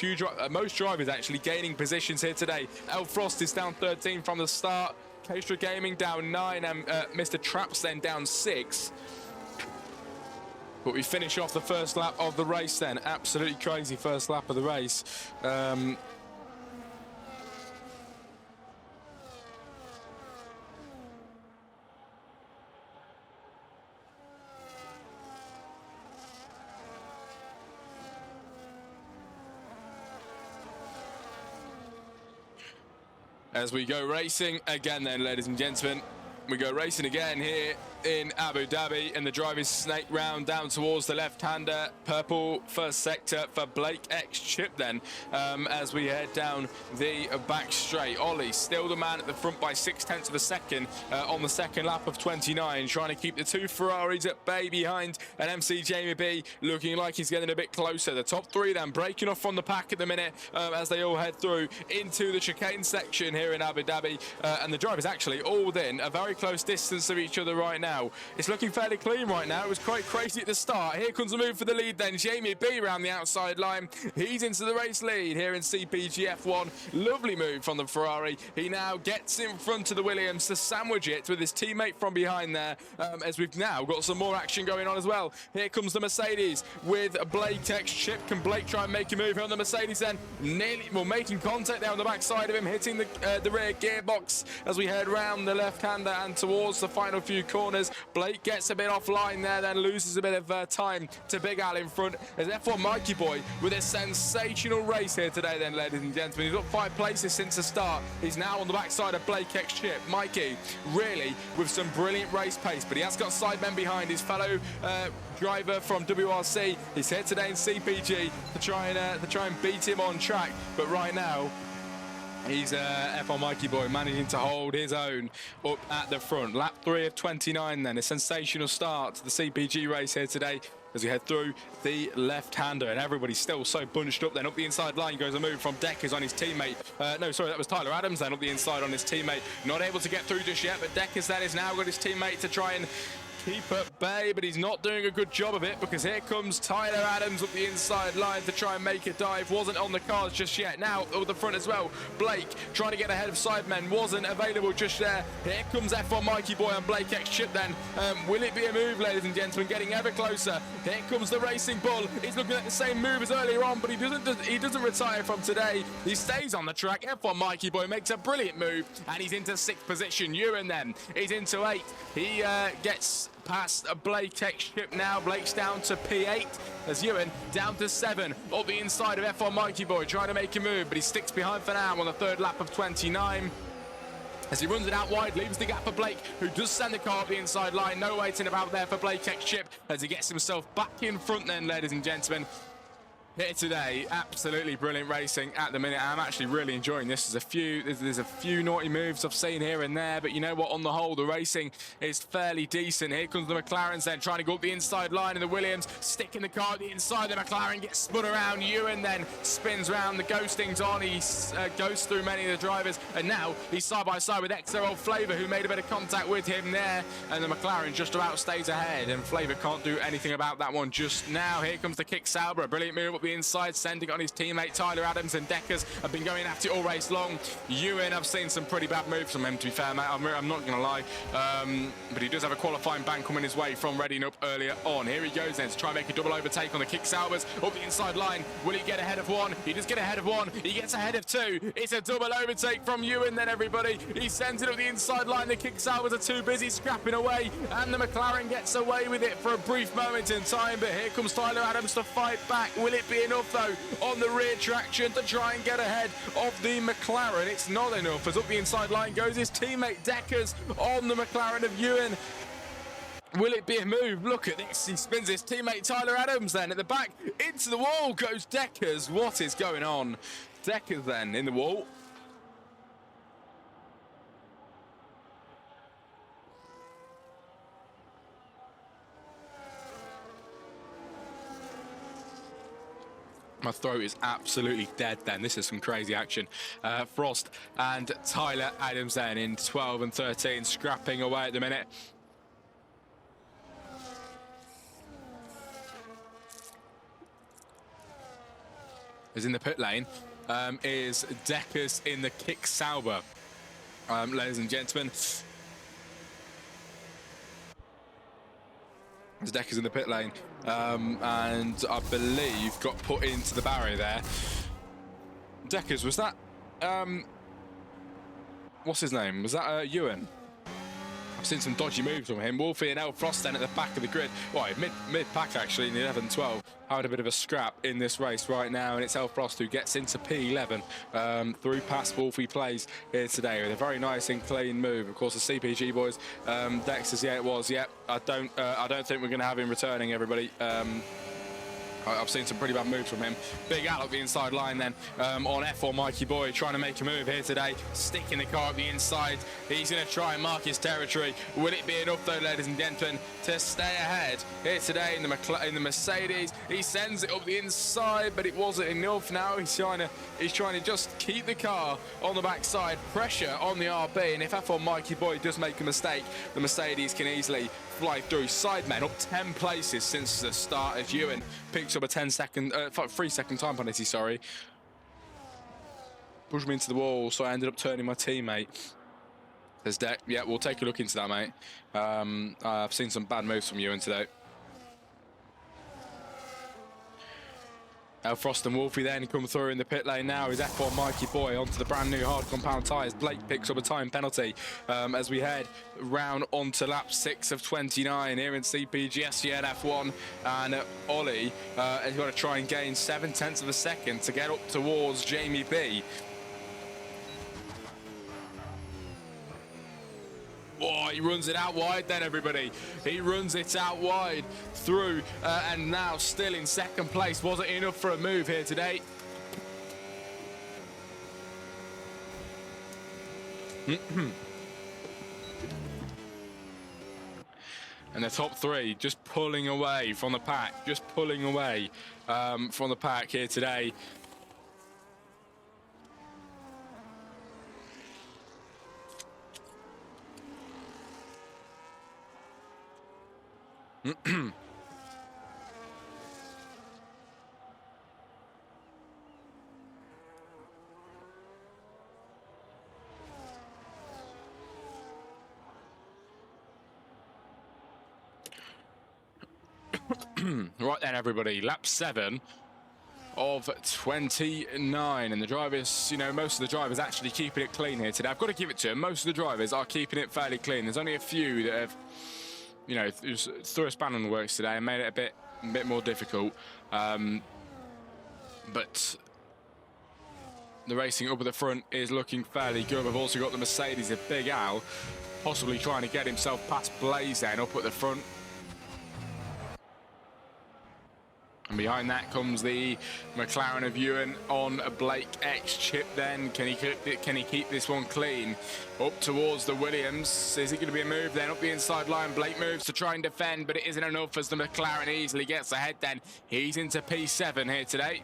most drivers actually gaining positions here today. El Frost is down 13 from the start. Kestra Gaming down 9, and Mr. Traps then down 6. But we finish off the first lap of the race then. Absolutely crazy first lap of the race. As we go racing again then, ladies and gentlemen. We go racing again here in Abu Dhabi, and the drivers snake round down towards the left-hander. Purple first sector for Blake X Chip then, as we head down the back straight. Ollie still the man at the front by 0.6 of a second on the second lap of 29, trying to keep the 2 Ferraris at bay behind, and MC Jamie B looking like he's getting a bit closer. The top 3 then breaking off from the pack at the minute as they all head through into the chicane section here in Abu Dhabi, and the drivers actually all within a very close distance of each other right now. It's looking fairly clean right now. It was quite crazy at the start. Here comes the move for the lead then. Jamie B around the outside line. He's into the race lead here in CPG F1. Lovely move from the Ferrari. He now gets in front of the Williams to sandwich it with his teammate from behind there, as we've now got some more action going on as well. Here comes the Mercedes with Blake X Chip. Can Blake try and make a move here on the Mercedes then? Making contact there on the backside of him, hitting the rear gearbox as we head round the left-hander and down towards the final few corners. Blake gets a bit offline there, then loses a bit of time to Big Al in front. As F1 Mikey Boy with a sensational race here today then, ladies and gentlemen. He's up 5 places since the start. He's now on the backside of Blake X Chip. Mikey really with some brilliant race pace, but he has got sidemen behind his fellow driver from WRC. He's here today in CPG to try and beat him on track, but right now he's F1 Mikey Boy managing to hold his own up at the front. Lap 3 of 29 then, a sensational start to the CPG race here today as we head through the left-hander, and everybody's still so bunched up then. Up the inside line goes a move from Deckers on his teammate. No, sorry, that was Tyler Adams then up the inside on his teammate. Not able to get through just yet, but Deckers then is now got his teammate to try and keep at bay, but he's not doing a good job of it because here comes Tyler Adams up the inside line to try and make a dive. Wasn't on the cards just yet. Now up the front as well. Blake trying to get ahead of sidemen. Wasn't available just there. Here comes F1 Mikey Boy and Blake X Chip then. Will it be a move, ladies and gentlemen? Getting ever closer. Here comes the Racing Bull. He's looking at the same move as earlier on, but he doesn't retire from today. He stays on the track. F1 Mikey Boy makes a brilliant move, and he's into 6th position. Ewan then is into 8th. He gets past Blake X Chip now. Blake's down to P8 as Ewan down to 7 up the inside of F1 Mikey Boy trying to make a move, but he sticks behind for now on the 3rd lap of 29 as he runs it out wide, leaves the gap for Blake, who does send the car up the inside line. No waiting about there for Blake X Chip as he gets himself back in front then, ladies and gentlemen. Here today, absolutely brilliant racing at the minute. I'm actually really enjoying this. There's a few naughty moves I've seen here and there, but you know what? On the whole, the racing is fairly decent. Here comes the McLarens then, trying to go up the inside line, and the Williams sticking the car at the inside. The McLaren gets spun around. Ewan then spins round. The ghosting's on. He goes through many of the drivers, and now he's side by side with XO Flavor, who made a bit of contact with him there, and the McLaren just about stays ahead, and Flavor can't do anything about that one just now. Here comes the kick Sauber, a brilliant move up the inside, sending on his teammate Tyler Adams, and Deckers have been going at it all race long. Ewan, I've seen some pretty bad moves from him, to be fair, mate. I'm not going to lie, but he does have a qualifying ban coming his way from readying up earlier on. Here he goes then to try and make a double overtake on the kick Saubers up the inside line. Will he get ahead of one? He does get ahead of one. He gets ahead of two. It's a double overtake from Ewan then, everybody. He sends it up the inside line. The kick Saubers are too busy scrapping away, and the McLaren gets away with it for a brief moment in time, but here comes Tyler Adams to fight back. Will it be enough though on the rear traction to try and get ahead of the McLaren? It's not enough, as up the inside line goes his teammate Deckers on the McLaren of Ewan. Will it be a move? Look at this. He spins his teammate Tyler Adams then at the back. Into the wall goes Deckers. What is going on? Deckers then in the wall. My throat is absolutely dead then. This is some crazy action. Frost and Tyler Adams then in 12 and 13, scrapping away at the minute. Is in the pit lane is Deckers in the kick Sauber, ladies and gentlemen. As Deckers in the pit lane, and I believe got put into the barrier there. Deckers, was that what's his name? Was that Ewan? I've seen some dodgy moves from him. Wolfie and El Frost then at the back of the grid. Well, mid-pack actually in the 11-12. Had a bit of a scrap in this race right now, and it's El Frost who gets into P11 through past Wolfie plays here today with a very nice and clean move. Of course, the CPG boys, Dexter's, yeah, it was. Yeah, I don't think we're going to have him returning, everybody. I've seen some pretty bad moves from him. Big Al up the inside line then on F4 Mikey Boy, trying to make a move here today, sticking the car up the inside. He's going to try and mark his territory. Will it be enough though, ladies and gentlemen, to stay ahead here today in the Mercedes? He sends it up the inside, but it wasn't enough. Now he's trying to just keep the car on the backside, pressure on the RB, and if F4 Mikey Boy does make a mistake, the Mercedes can easily fly through. Sidemen up 10 places since the start as Ewan picks up a 3-second time penalty, sorry. Pushed me into the wall, so I ended up turning my teammate. There's Deck. Yeah, we'll take a look into that, mate. I've seen some bad moves from Ewan today. Frost and Wolfie then come through in the pit lane now. Is F1 Mikey Boy onto the brand new hard compound tyres. Blake picks up a time penalty as we head round onto lap 6 of 29 here in CPGS at F1. And Ollie has got to try and gain 7/10 of a second to get up towards Jamie B. Oh, he runs it out wide then, everybody. He runs it out wide through and now still in second place. Wasn't enough for a move here today. And the top three just pulling away from the pack. Just pulling away from the pack here today. Right then, everybody, lap 7 of 29, and the drivers, you know, most of the drivers actually keeping it clean here today. I've got to give it to them. Most of the drivers are keeping it fairly clean. There's only a few that have, you know, threw a spanner in the works today and made it a bit more difficult. But the racing up at the front is looking fairly good. We've also got the Mercedes of Big Al possibly trying to get himself past Blaze then up at the front. And behind that comes the McLaren of Ewan on a Blake X chip then. Can he keep this one clean? Up towards the Williams. Is it going to be a move then? Up the inside line, Blake moves to try and defend, but it isn't enough as the McLaren easily gets ahead then. He's into P7 here today.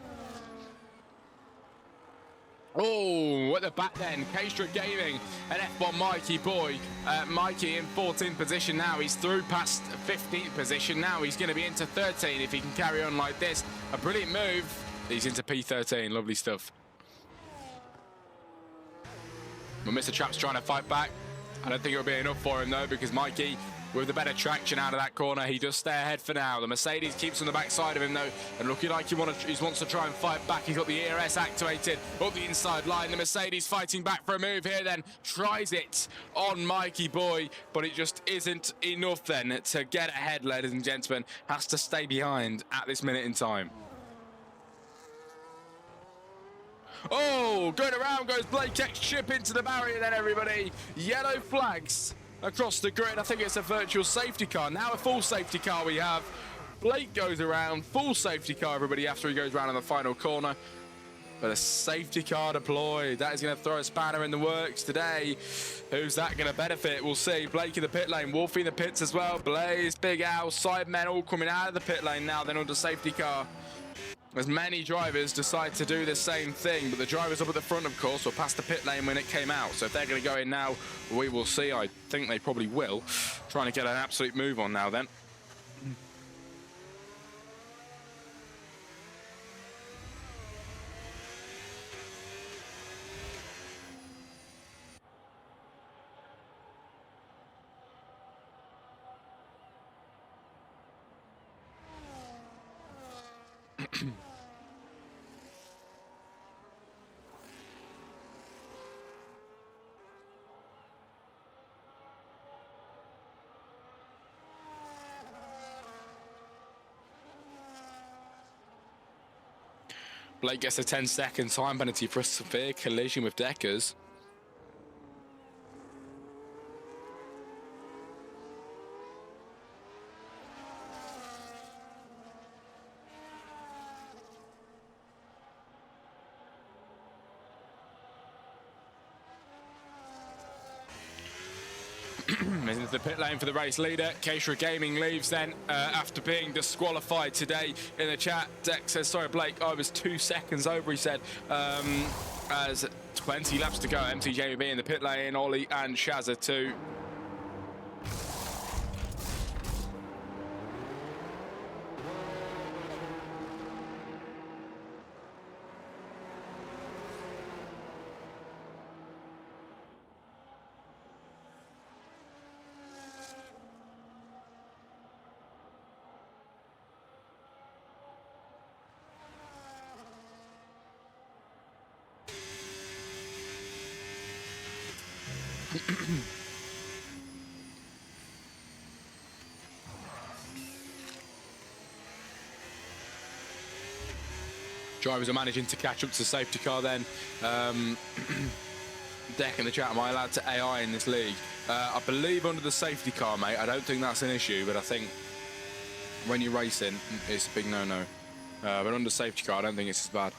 Oh, at the back then, K-Strut Gaming and F1 Mikey Boy. Mikey in 14th position now. He's through past 15th position. Now he's going to be into 13 if he can carry on like this. A brilliant move. He's into P13. Lovely stuff. Well, Mr. Trap's trying to fight back. I don't think it'll be enough for him, though, because Mikey, with the better traction out of that corner, he does stay ahead for now. The Mercedes keeps on the backside of him, though, and looking like he wants to try and fight back. He's got the ERS activated up the inside line. The Mercedes fighting back for a move here, then tries it on Mikey Boy, but it just isn't enough then to get ahead, ladies and gentlemen. Has to stay behind at this minute in time. Oh, going around goes Blake X chip into the barrier then, everybody. Yellow flags across the grid. I think it's a virtual safety car. Now a full safety car we have. Blake goes around, full safety car, everybody, after he goes around in the final corner. But a safety car deployed. That is going to throw a spanner in the works today. Who's that going to benefit? We'll see. Blake in the pit lane, Wolfie in the pits as well. Blaze, Big Al, Sidemen all coming out of the pit lane now, then onto safety car. As many drivers decide to do the same thing, but the drivers up at the front, of course, were past the pit lane when it came out. So if they're going to go in now, we will see. I think they probably will. Trying to get an absolute move on now then. Blake gets a 10-second time penalty for a severe collision with Deckers. Into the pit lane for the race leader. K-Strut Gaming leaves then after being disqualified today. In the chat, Dex says, sorry Blake, I was 2 seconds over, he said, as 20 laps to go. MTJB in the pit lane, Ollie and Shazza too. Drivers are managing to catch up to the safety car then. Deck in the chat, am I allowed to AI in this league? I believe under the safety car, mate. I don't think that's an issue, but I think when you're racing, it's a big no-no. But under safety car, I don't think it's as bad.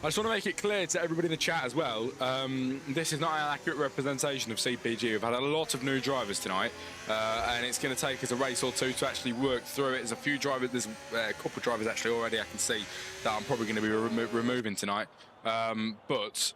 I just want to make it clear to everybody in the chat as well, this is not an accurate representation of CPG. We've had a lot of new drivers tonight, and it's going to take us a race or two to actually work through it. There's a few drivers, there's a couple of drivers actually already I can see that I'm probably going to be removing tonight. But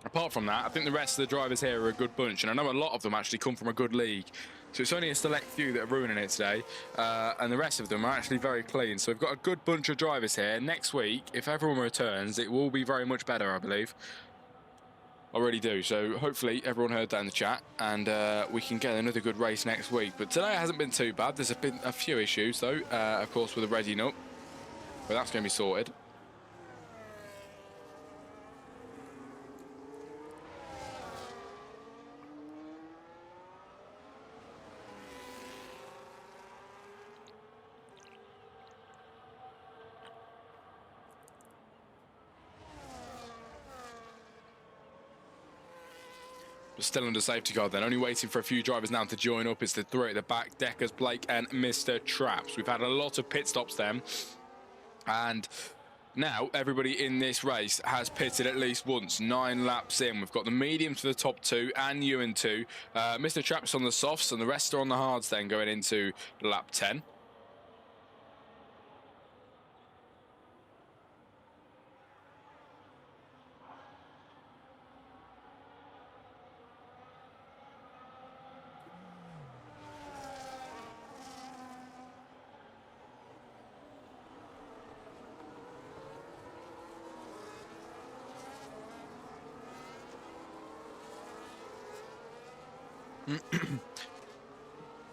apart from that, I think the rest of the drivers here are a good bunch, and I know a lot of them actually come from a good league. So it's only a select few that are ruining it today, and the rest of them are actually very clean. So we've got a good bunch of drivers here. Next week, if everyone returns, it will be very much better, I believe. I really do. So hopefully everyone heard that in the chat, and we can get another good race next week. But today hasn't been too bad. There's been a few issues, though, of course, with the readying up. But that's going to be sorted. Still under safety car then, only waiting for a few drivers now to join up. It's the three at the back, Deckers, Blake and Mr. Traps. We've had a lot of pit stops then, and now everybody in this race has pitted at least once. 9 laps in, we've got the mediums for the top 2 and Ewan 2. Mr. Traps on the softs and the rest are on the hards then going into lap 10.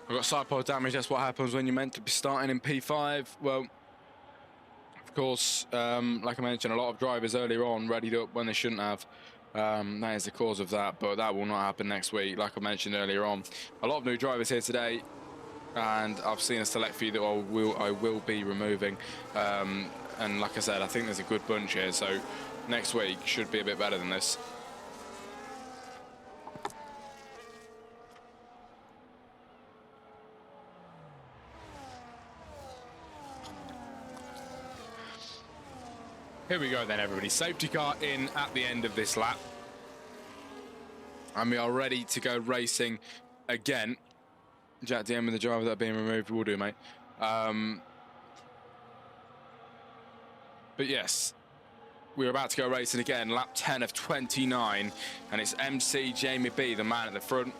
I've got side pod damage. That's what happens when you're meant to be starting in P5. Well, of course, like I mentioned, a lot of drivers earlier on readied up when they shouldn't have. That is the cause of that, but that will not happen next week. Like I mentioned earlier on, a lot of new drivers here today, and I've seen a select few that I will be removing. And like I said, I think there's a good bunch here, so next week should be a bit better than this. Here we go then, everybody. Safety car in at the end of this lap. And we are ready to go racing again. Jack DM with the driver that are being removed. Will do, mate. But yes, we're about to go racing again. Lap 10 of 29. And it's MC Jamie B, the man at the front.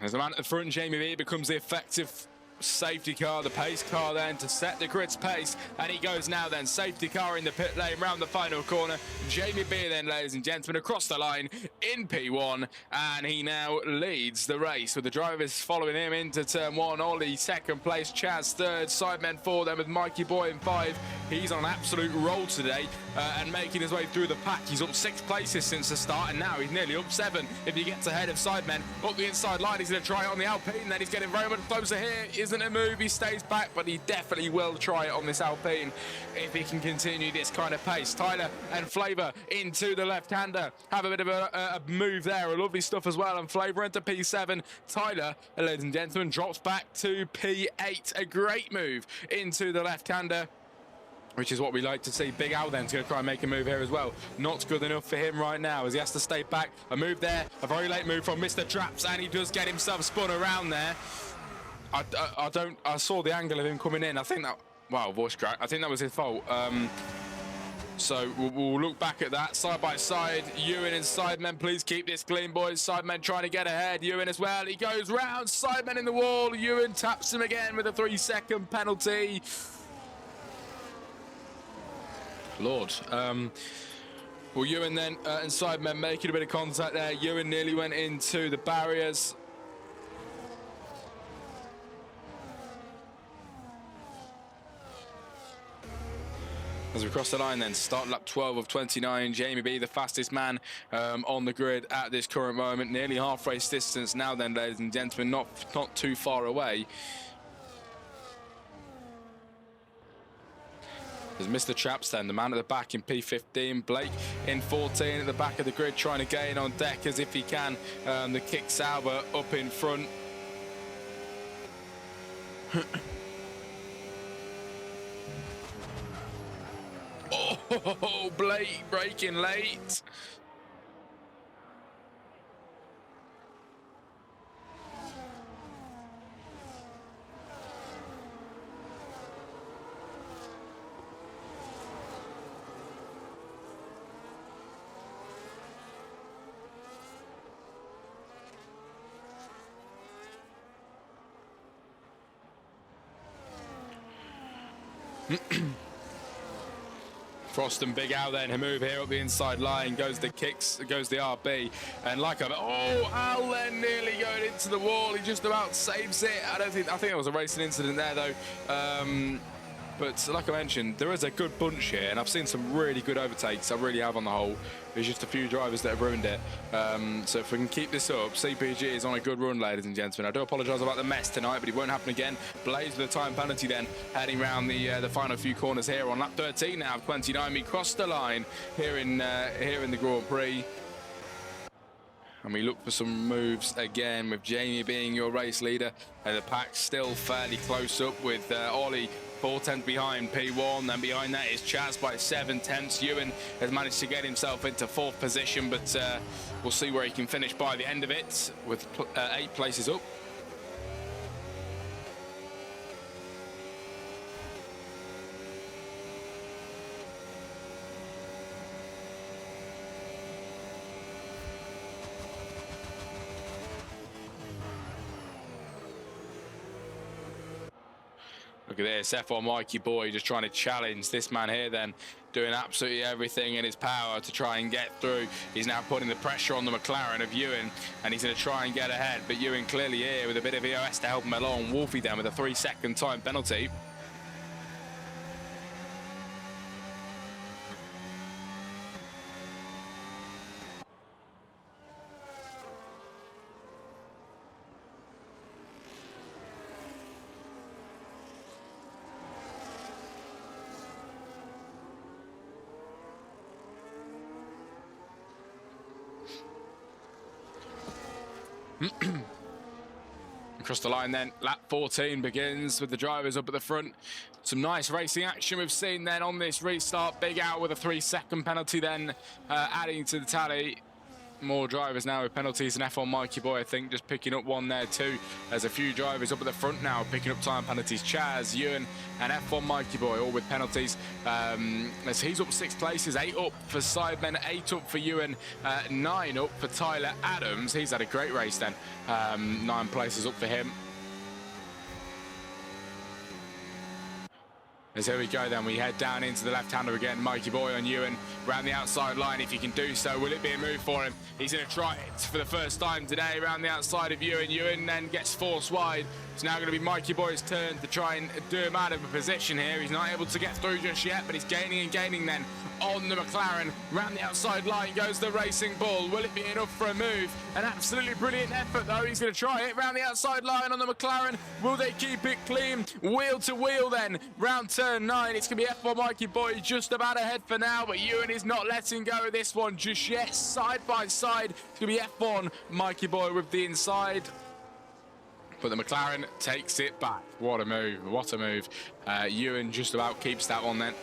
As the man at the front, Jamie B becomes the effective safety car, the pace car then to set the grid's pace, and he goes now then, safety car in the pit lane round the final corner. Jamie B then, ladies and gentlemen, across the line in P1, and he now leads the race with the drivers following him into turn 1. Ollie second place, Chaz third, Sidemen 4 then with Mikey Boy in 5. He's on an absolute roll today and making his way through the pack. He's up 6 places since the start, and now he's nearly up 7 if he gets ahead of Sidemen. Up the inside line, he's going to try it on the Alpine, then he's getting very much closer here. Isn't a move, he stays back, but he definitely will try it on this Alpine if he can continue this kind of pace. Tyler and Flavor into the left-hander, have a bit of a move there, a lovely stuff as well, and Flavor into P7. Tyler, ladies and gentlemen, drops back to P8, a great move into the left-hander, which is what we like to see. Big Al then's going to try and make a move here as well. Not good enough for him right now as he has to stay back. A move there, a very late move from Mr. Traps, and he does get himself spun around there. I saw the angle of him coming in. I think that, wow, voice crack. I think that was his fault. So we'll look back at that side by side. Ewan and Sidemen, please keep this clean, boys. Sidemen trying to get ahead. Ewan as well. He goes round. Sidemen in the wall. Ewan taps him again with a 3-second penalty. Lord. Well, Ewan then and Sidemen making a bit of contact there. Ewan nearly went into the barriers. As we cross the line then, start lap 12 of 29, Jamie B, the fastest man on the grid at this current moment. Nearly half race distance now then, ladies and gentlemen, not too far away. There's Mr. Traps then, the man at the back in P15. Blake in 14 at the back of the grid, trying to gain on deck as if he can. The Kick Sauber up in front. Oh, Blake braking late. Frost and Big Al then who move here up the inside line. Goes the kicks, goes the RB, and like Al then nearly going into the wall. He just about saves it. I think it was a racing incident there though. But like I mentioned, there is a good bunch here, and I've seen some really good overtakes. I really have on the whole. There's just a few drivers that have ruined it. So if we can keep this up, CPG is on a good run, ladies and gentlemen. I do apologise about the mess tonight, but it won't happen again. Blaze with a time penalty then, heading round the final few corners here on lap 13 now of 29. We crossed the line here in the Grand Prix. And we look for some moves again with Jamie being your race leader. And the pack still fairly close up with Ollie 4/10 behind P1, and behind that is Chaz by 7/10. Ewan has managed to get himself into 4th position, but we'll see where he can finish by the end of it with 8 places up. Look at this, F1 Mikey boy just trying to challenge this man here then, doing absolutely everything in his power to try and get through. He's now putting the pressure on the McLaren of Ewan, and he's going to try and get ahead, but Ewan clearly here with a bit of EOS to help him along. Wolfie then with a 3-second time penalty. Across the line then, lap 14 begins with the drivers up at the front. Some nice racing action we've seen then on this restart. Big Out with a 3-second penalty then, adding to the tally. More drivers now with penalties, and F1 Mikey Boy, I think, just picking up one there too. There's a few drivers up at the front now picking up time penalties. Chaz, Ewan, and F1 Mikey Boy all with penalties. As he's up 6 places, 8 up for Sidemen, 8 up for Ewan, 9 up for Tyler Adams. He's had a great race then. 9 places up for him. As here we go then, we head down into the left-hander again. Mikey Boy on Ewan, round the outside line if he can do so. Will it be a move for him? He's going to try it for the first time today, around the outside of Ewan. Ewan then gets forced wide. It's now going to be Mikey Boy's turn to try and do him out of a position here. He's not able to get through just yet, but he's gaining and gaining then on the McLaren. Round the outside line goes the Racing Bull. Will it be enough for a move? An absolutely brilliant effort though. He's going to try it round the outside line on the McLaren. Will they keep it clean? Wheel to wheel then. Round turn 9. It's going to be F1 Mikey Boy just about ahead for now, but Ewan is not letting go of this one just yet. Side by side. It's going to be F1 Mikey Boy with the inside. But the McLaren takes it back. What a move. What a move. Ewan just about keeps that one then.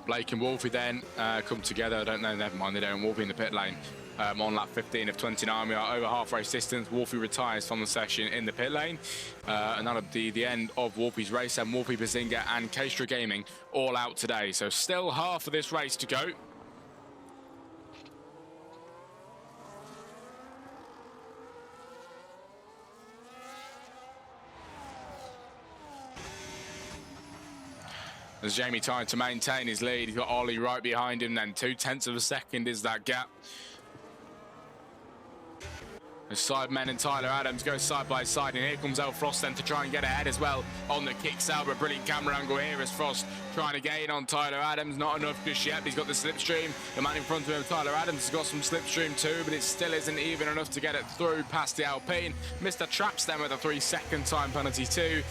Blake and Wolfie then come together. I don't know, never mind, they don't. Wolfie in the pit lane on lap 15 of 29. We are over half race distance. Wolfie retires from the session in the pit lane. And that'll be the end of Wolfie's race. And Wolfie, Bazinga and Kestra Gaming all out today. So still half of this race to go. As Jamie trying to maintain his lead, he's got Ollie right behind him. Then 0.2 of a second is that gap. The Sidemen and Tyler Adams go side by side, and here comes El Frost then to try and get ahead as well on the kicks out. But brilliant camera angle here as Frost trying to gain on Tyler Adams. Not enough just yet. He's got the slipstream. The man in front of him, Tyler Adams, has got some slipstream too, but it still isn't even enough to get it through past the Alpine. Mr. Traps then with a 3-second time penalty too.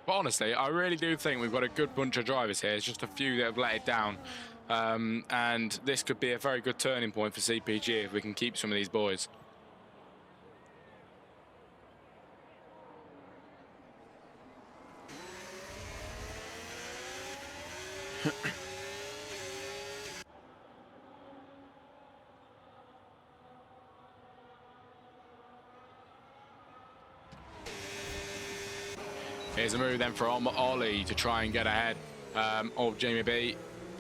But honestly, I really do think we've got a good bunch of drivers here. It's just a few that have let it down. And this could be a very good turning point for CPG if we can keep some of these boys. Here's a move then for Ollie to try and get ahead of Jamie B.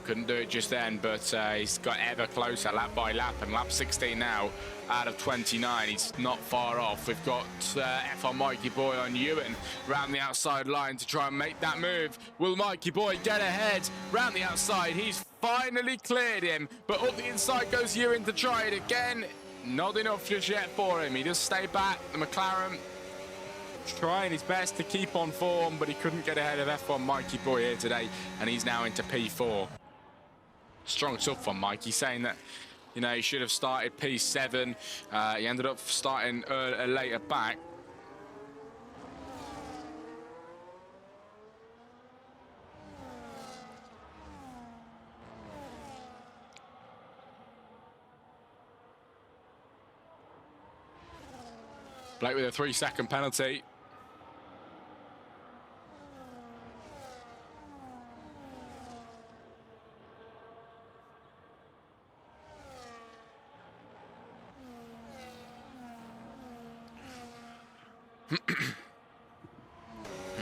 Couldn't do it just then, but he's got ever closer lap by lap, and lap 16 now out of 29. He's not far off. We've got F1 Mikey Boy on Ewan round the outside line to try and make that move. Will Mikey Boy get ahead round the outside? He's finally cleared him, but up the inside goes Ewan to try it again. Not enough just yet for him. He does stay back. The McLaren trying his best to keep on form, but he couldn't get ahead of F1 Mikey Boy here today, and he's now into P4. Strong stuff from Mikey, saying that, you know, he should have started P7. He ended up starting later back. Blake with a 3-second penalty.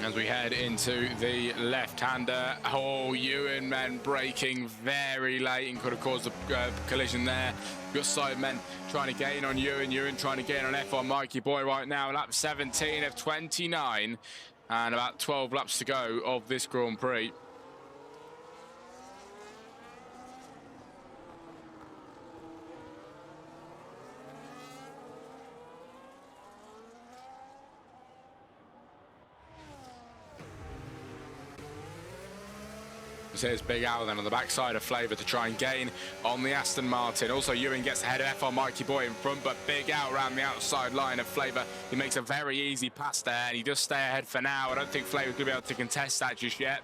As we head into the left-hander, Ewan men braking very late and could have caused a collision there. Got Sidemen trying to gain on Ewan trying to gain on F1 Mikey Boy right now. Lap 17 of 29 and about 12 laps to go of this Grand Prix. Here's Big Al then on the backside of Flavour to try and gain on the Aston Martin. Also, Ewan gets ahead of F1 Mikey Boy in front, but Big Al around the outside line of Flavour. He makes a very easy pass there, and he does stay ahead for now. I don't think Flavour's going to be able to contest that just yet.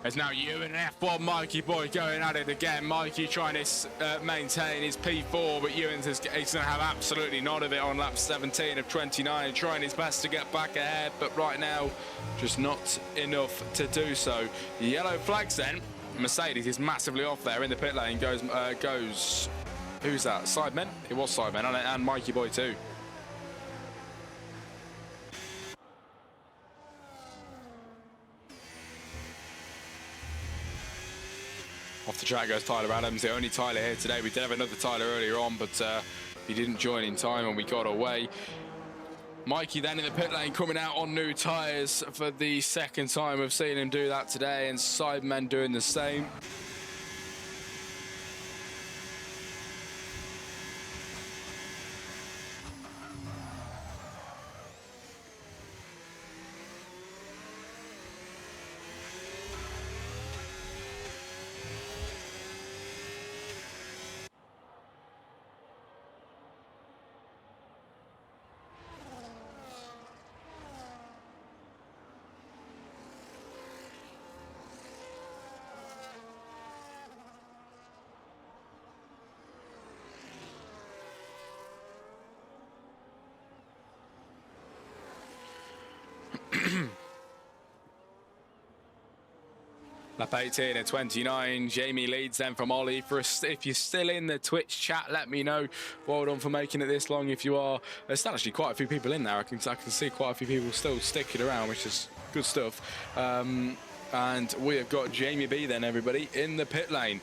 There's now Ewan and F1 Mikey Boy going at it again. Mikey trying to maintain his P4, but Ewan says he's going to have absolutely none of it on lap 17 of 29, trying his best to get back ahead, but right now, just not enough to do so. Yellow flags then. Mercedes is massively off there in the pit lane. Goes, who's that? Sidemen? It was Sidemen, and Mikey Boy too. Off the track goes Tyler Adams, the only Tyler here today. We did have another Tyler earlier on, but he didn't join in time and we got away. Mikey then in the pit lane coming out on new tyres for the second time. We've seen him do that today, and Sidemen doing the same. Lap 18 at 29. Jamie leads then from Ollie. If you're still in the Twitch chat, let me know. Well done for making it this long. If you are, there's still actually quite a few people in there. I can see quite a few people still sticking around, which is good stuff. And we have got Jamie B then, everybody, in the pit lane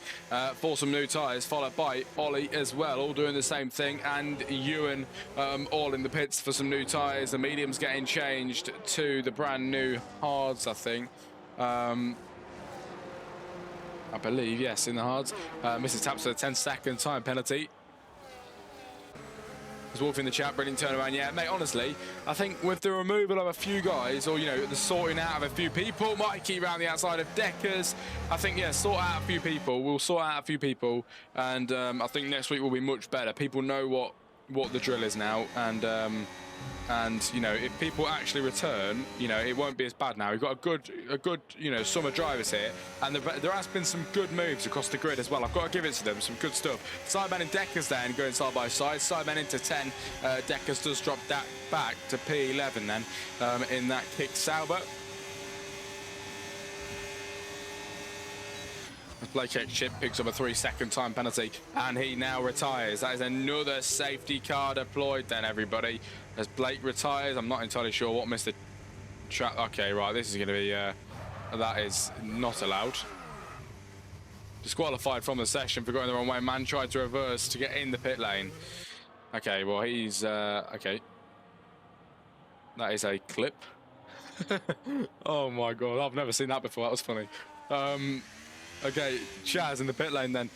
for some new tyres, followed by Ollie as well, all doing the same thing, and Ewan all in the pits for some new tyres. The mediums getting changed to the brand new hards, I think. I believe, yes, in the hards. Mrs. Taps for a 10-second time penalty. There's Wolf in the chat, brilliant turnaround. Yeah, mate, honestly, I think with the removal of a few guys, or, you know, the sorting out of a few people, Mikey around the outside of Deckers, I think, yeah, sort out a few people. We'll sort out a few people, and I think next week will be much better. People know what the drill is now, and you know, if people actually return, you know, it won't be as bad now. We've got a good, you know, summer drivers here, and there has been some good moves across the grid as well. I've got to give it to them, some good stuff. Sideman and Deckers then going side by side. Sideman into 10. Deckers does drop that back to P11 then in that kick Sauber. Blake Chip picks up a 3-second time penalty, and he now retires. That is another safety car deployed then, everybody. As Blake retires, I'm not entirely sure what Mr. Okay, right, this is going to be... that is not allowed. Disqualified from the session for going the wrong way. Man tried to reverse to get in the pit lane. Okay, well, he's... okay. That is a clip. Oh, my God. I've never seen that before. That was funny. Okay, Chaz in the pit lane then.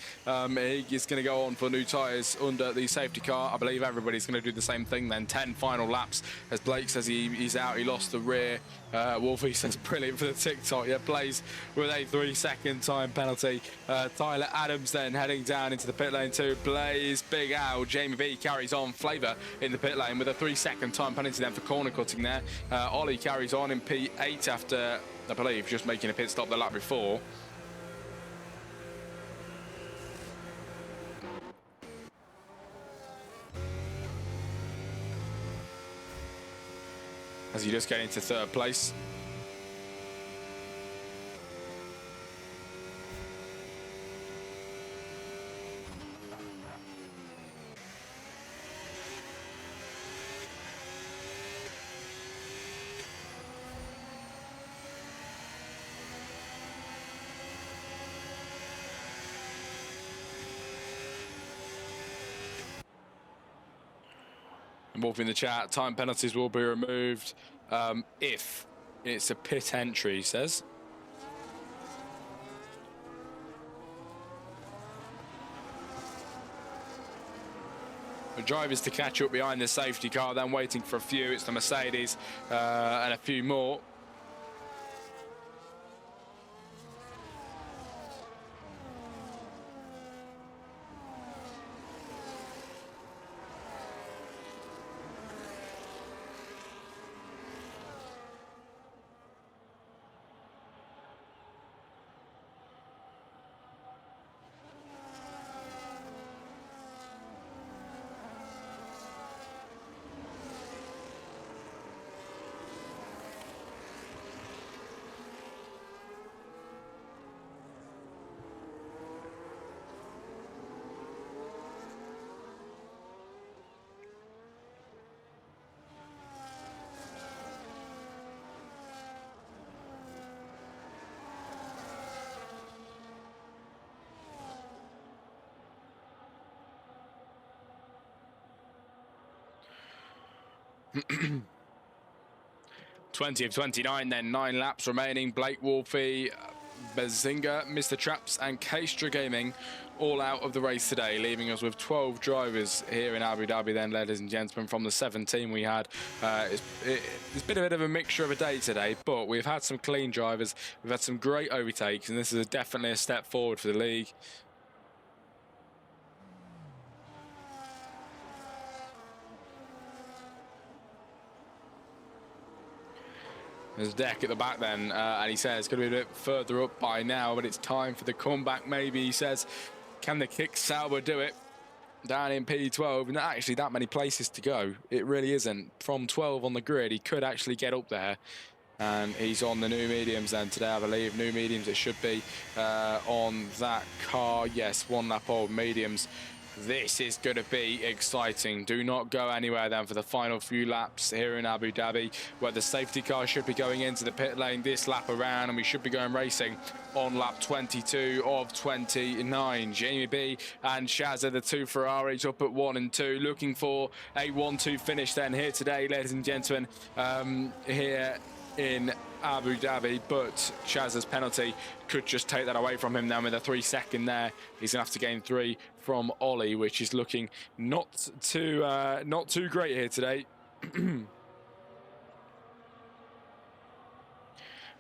He's going to go on for new tyres under the safety car. I believe everybody's going to do the same thing then. 10 final laps. As Blake says he's out, he lost the rear. Wolfie says brilliant for the TikTok. Yeah, Blaze with a 3-second time penalty. Tyler Adams then heading down into the pit lane too. Blaze, Big Al, Jamie B carries on. Flavour in the pit lane with a 3-second time penalty then for corner cutting there. Ollie carries on in P8 after, I believe, just making a pit stop the lap before. As he just get into third place. Wolf in the chat, time penalties will be removed if it's a pit entry, he says. The drivers to catch up behind the safety car, then waiting for a few. It's the Mercedes and a few more. (20 of 29), then 9 laps remaining. Blake Wolfie, Bazinga, Mr. Traps, and Keistra Gaming all out of the race today, leaving us with 12 drivers here in Abu Dhabi. Then, ladies and gentlemen, from the 17 we had, it's been a bit of a mixture of a day today, but we've had some clean drivers, we've had some great overtakes, and this is definitely a step forward for the league. There's Deck at the back then, and he says it's going to be a bit further up by now, but it's time for the comeback maybe. He says, can the kick Sauber do it? Down in P12, and not actually that many places to go. It really isn't. From 12 on the grid, he could actually get up there. And he's on the new mediums then today, I believe. New mediums it should be on that car. Yes, 1 lap old mediums. This is going to be exciting. Do not go anywhere then for the final few laps here in Abu Dhabi, where the safety car should be going into the pit lane this lap around, and we should be going racing on lap 22 of 29. Jamie B and Shaz are the 2 Ferraris up at 1 and 2, looking for a 1-2 finish then here today, ladies and gentlemen, here in Abu Dhabi, but Chaz's penalty could just take that away from him now with a 3-second there. He's gonna have to gain 3 from Ollie, which is looking not too great here today.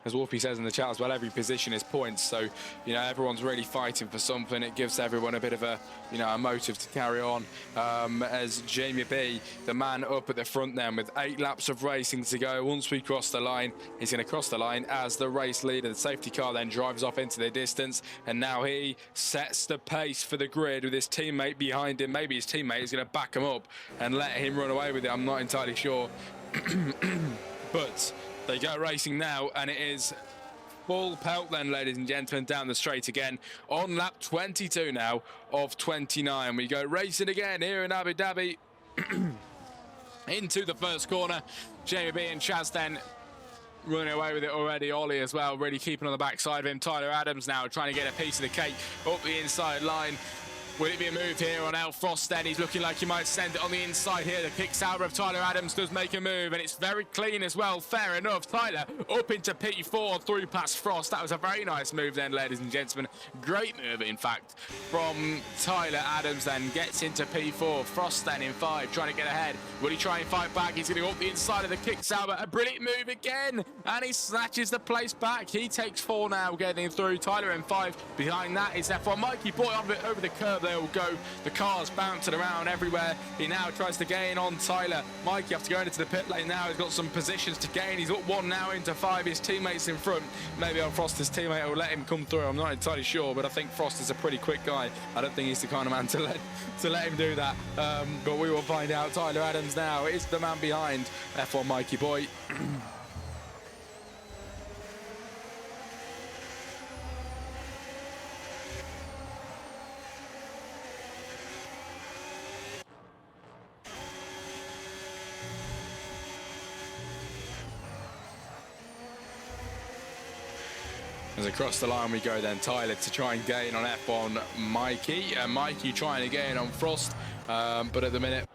As Wolfie says in the chat as well, every position is points, so you know everyone's really fighting for something. It gives everyone a bit of a a motive to carry on. As Jamie B, the man up at the front then with 8 laps of racing to go. Once we cross the line, he's going to cross the line as the race leader. The safety car then drives off into the distance, and now he sets the pace for the grid with his teammate behind him. Maybe his teammate is going to back him up and let him run away with it. I'm not entirely sure, but they go racing now, and it is full pelt then, ladies and gentlemen, down the straight again on lap 22 now of 29. We go racing again here in Abu Dhabi into the first corner. Jamie B and Chaz then running away with it already. Ollie as well, really keeping on the backside of him. Tyler Adams now trying to get a piece of the cake up the inside line. Will it be a move here on Al Frost then? He's looking like he might send it on the inside here. The kick salver of Tyler Adams does make a move, and it's very clean as well. Fair enough. Tyler up into P4 through past Frost. That was a very nice move then, ladies and gentlemen. Great move, in fact, from Tyler Adams then. Gets into P4. Frost then in 5, trying to get ahead. Will he try and fight back? He's going to go up the inside of the kick salver. A brilliant move again, and he snatches the place back. He takes 4 now, getting through. Tyler in 5. Behind that is F1 Mikey Boy over the curb. They will go. The car's bouncing around everywhere. He now tries to gain on Tyler. Mikey have to go into the pit lane now. He's got some positions to gain. He's up 1 now into 5. His teammates in front. Maybe on Frost, his teammate will let him come through. I'm not entirely sure, but I think Frost is a pretty quick guy. I don't think he's the kind of man to let him do that. But we will find out. Tyler Adams now is the man behind F1 Mikey Boy. As across the line we go then, Tyler to try and gain on F1 Mikey. Mikey trying to gain on Frost, but at the minute,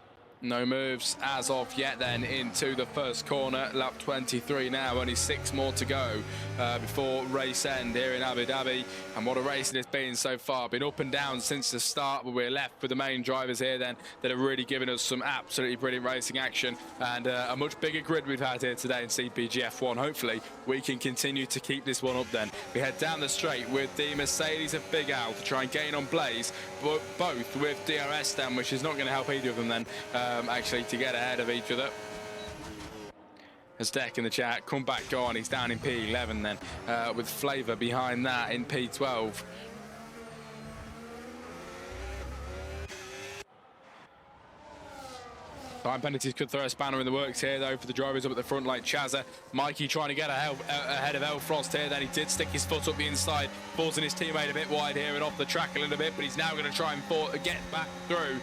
no moves as of yet then into the first corner. Lap 23 now, only 6 more to go before race end here in Abu Dhabi. And what a racing it's been so far. Been up and down since the start, but we're left with the main drivers here then that are really giving us some absolutely brilliant racing action, and a much bigger grid we've had here today in CPG F1. Hopefully we can continue to keep this one up then. We head down the straight with the Mercedes of Big Al to try and gain on Blaze, but both with DRS then, which is not going to help either of them then actually to get ahead of each other. As Deck in the chat, come back on, he's down in P11 then, with Flavour behind that in P12. Time penalties could throw a spanner in the works here though for the drivers up at the front like Chazza. Mikey trying to get ahead of El Frost here, then he did stick his foot up the inside, forcing his teammate a bit wide here and off the track a little bit, but he's now going to try and get back through.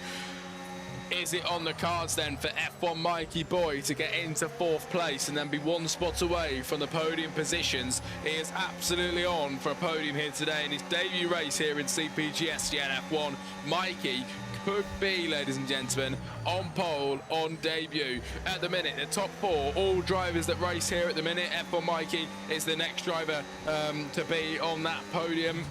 Is it on the cards then for F1 Mikey Boy to get into 4th place and then be 1 spot away from the podium positions? He is absolutely on for a podium here today in his debut race here in CPG SGN F1. Mikey could be, ladies and gentlemen, on pole on debut. At the minute, the top 4, all drivers that race here at the minute. F1 Mikey is the next driver to be on that podium.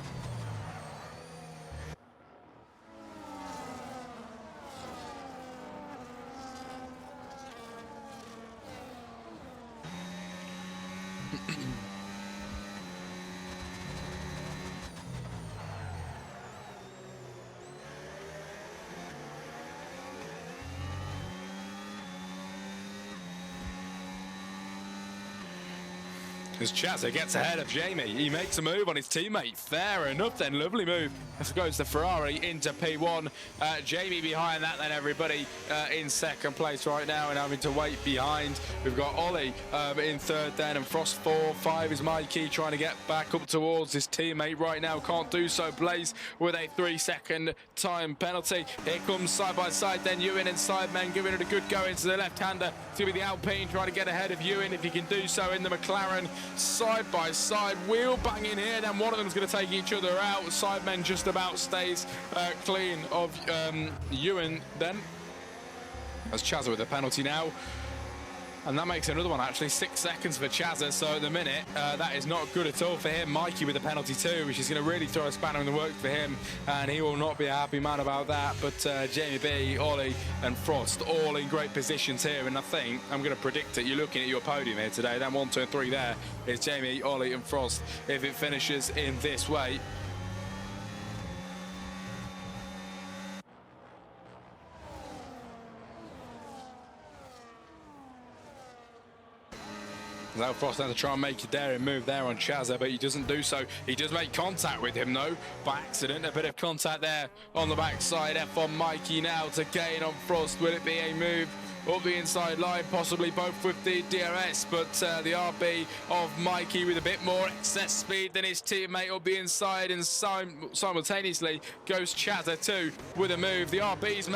As Chazza gets ahead of Jamie, he makes a move on his teammate. Fair enough then, lovely move. As goes the Ferrari into P1. Jamie behind that then, everybody in second place right now and having to wait behind. We've got Ollie in third then, and Frost 4, 5 is Mikey trying to get back up towards his teammate right now. Can't do so. Blaze with a 3-second time penalty. Here comes side by side then Ewan and Sidemen giving it a good go into the left-hander. It's going to be the Alpine trying to get ahead of Ewan if he can do so in the McLaren. Side by side, wheel banging here, then one of them's going to take each other out. Sidemen just about stays clean of Ewan then. As Chazza with a penalty now. And that makes another one, actually. 6 seconds for Chazza. So at the minute, that is not good at all for him. Mikey with a penalty too, which is going to really throw a spanner in the works for him. And he will not be a happy man about that. But Jamie B, Ollie and Frost all in great positions here. And I think, I'm going to predict it, you're looking at your podium here today. Then 1, 2 and 3 there is Jamie, Ollie and Frost. If it finishes in this way, now Frost has to try and make a daring move there on Chazza, but he doesn't do so. He does make contact with him though, by accident. A bit of contact there on the backside. F on Mikey now to gain on Frost. Will it be a move up the inside line? Possibly both with the DRS, but the RB of Mikey with a bit more excess speed than his teammate up the inside, and simultaneously goes Chazza too with a move. The RBs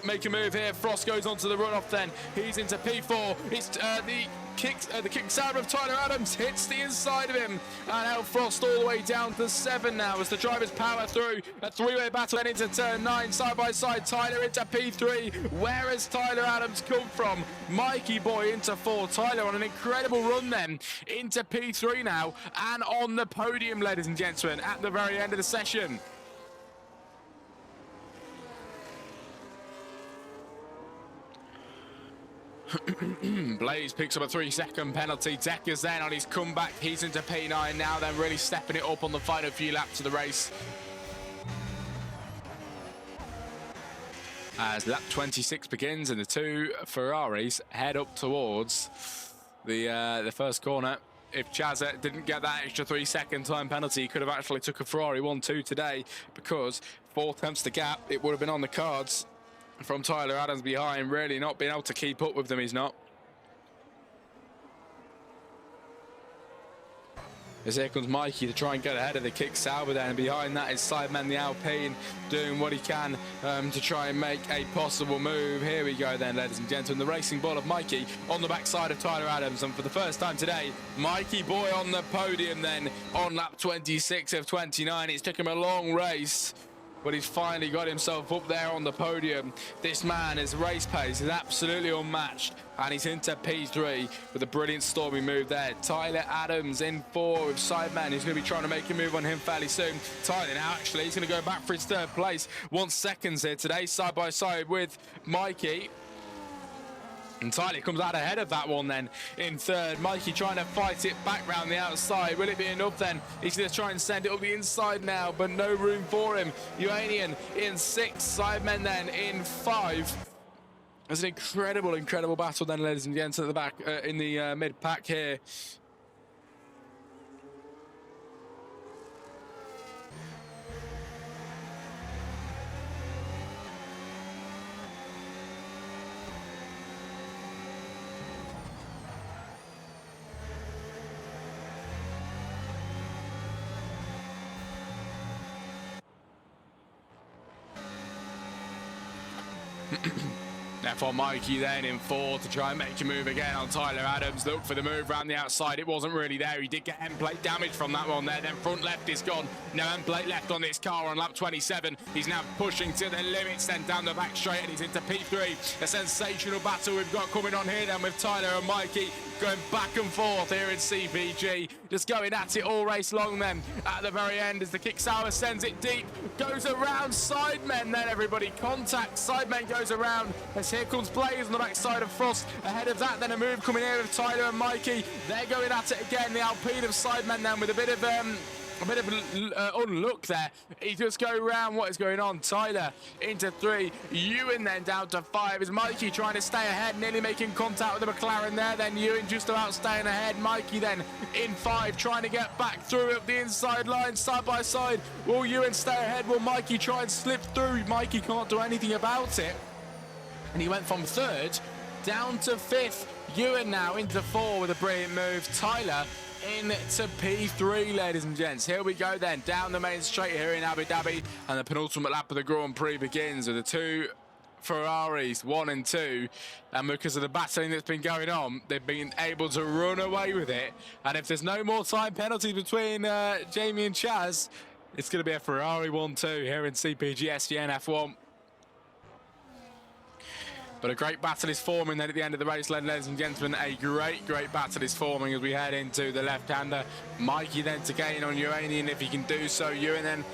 make a move here. Frost goes onto the runoff then. He's into P4. It's the kick sound of Tyler Adams hits the inside of him, and now Frost all the way down to 7 now as the drivers power through a three-way battle then into turn 9. Side by side, Tyler into P3. Where has Tyler Adams come from? Mikey boy into 4. Tyler on an incredible run then into P3 now and on the podium, ladies and gentlemen, at the very end of the session. Blaze picks up a 3-second penalty. Decker's then on his comeback. He's into P9 now, then really stepping it up on the final few laps of the race. As lap 26 begins and the two Ferraris head up towards the first corner. If Chazza didn't get that extra 3-second time penalty, he could have actually took a Ferrari 1-2 today, because 4 tenths the gap, it would have been on the cards from Tyler Adams behind. Really not being able to keep up with them, he's not. As here comes Mikey to try and get ahead of the kick Sauber there, and behind that is Sideman the Alpine doing what he can to try and make a possible move. Here we go then, ladies and gentlemen, the racing ball of Mikey on the backside of Tyler Adams, and for the first time today, Mikey boy on the podium then on lap 26 of 29. It's took him a long race, but he's finally got himself up there on the podium. This man, his race pace is absolutely unmatched, and he's into P3 with a brilliant stormy move there. Tyler Adams in 4 with Sideman, who's going to be trying to make a move on him fairly soon. Tyler now, actually, he's going to go back for his 3rd place. 1 second here today, side by side with Mikey. And Tyler comes out ahead of that one then in 3rd. Mikey trying to fight it back round the outside. Will it be enough then? He's going to try and send it up the inside now, but no room for him. Uanian in 6. Sidemen then in 5. It's an incredible battle then, ladies and gents, at the back in the mid-pack here. Therefore, Mikey then in 4 to try and make a move again on Tyler Adams. Look for the move around the outside. It wasn't really there. He did get end plate damage from that one there. Then front left is gone. No end plate left on this car on lap 27. He's now pushing to the limits then down the back straight, and he's into P3. A sensational battle we've got coming on here then with Tyler and Mikey going back and forth here in CVG. Just going at it all race long then. At the very end as the kick sour sends it deep. Goes around Sidemen then, everybody. Contact. Sidemen goes around as here comes Blaze on the backside of Frost. Ahead of that then a move coming here of Tyler and Mikey. They're going at it again. The Alpine of Sidemen then with a bit of a bit of unluck there. He just go around. What is going on? Tyler into 3. Ewan then down to 5. Is Mikey trying to stay ahead, nearly making contact with the McLaren there. Then Ewan just about staying ahead. Mikey then in 5, trying to get back through up the inside line, side by side. Will Ewan stay ahead? Will Mikey try and slip through? Mikey can't do anything about it. And he went from 3rd down to 5th. Ewan now into 4 with a brilliant move. Tyler into P3, ladies and gents. Here we go then, down the main straight here in Abu Dhabi, and the penultimate lap of the Grand Prix begins with the 2 Ferraris, 1 and 2, and because of the battling that's been going on, they've been able to run away with it. And if there's no more time penalties between Jamie and Chaz, it's going to be a Ferrari 1-2 here in CPG SGN F1. But a great battle is forming then at the end of the race, ladies and gentlemen. A great battle is forming as we head into the left-hander. Mikey then to gain on Uranian if he can do so. Ewan then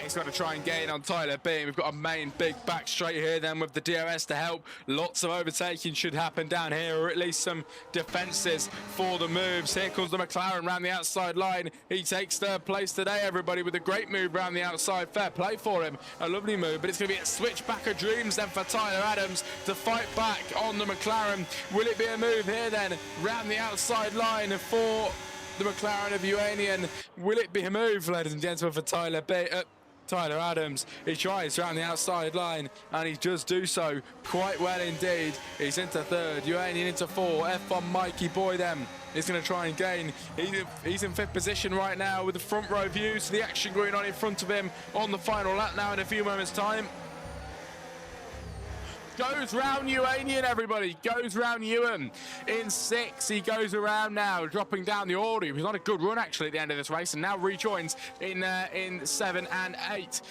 he's got to try and gain on Tyler B. We've got a main big back straight here then with the DRS to help. Lots of overtaking should happen down here, or at least some defences for the moves. Here comes the McLaren round the outside line. He takes 3rd place today, everybody, with a great move round the outside. Fair play for him. A lovely move, but it's going to be a switchback of dreams then for Tyler Adams to fight back on the McLaren. Will it be a move here then round the outside line for the McLaren of Uranian? Will it be a move, ladies and gentlemen, for Tyler Adams? He tries around the outside line and he does do so quite well indeed. He's into 3rd, Uranian into 4. F1 Mikey boy then is going to try and gain. He's in 5th position right now with the front row view, so the action going on in front of him on the final lap now in a few moments time. Goes round Uranian, everybody. Goes round Ewan in 6. He goes around now, dropping down the order. He was on a good run, actually, at the end of this race, and now rejoins in 7 and 8.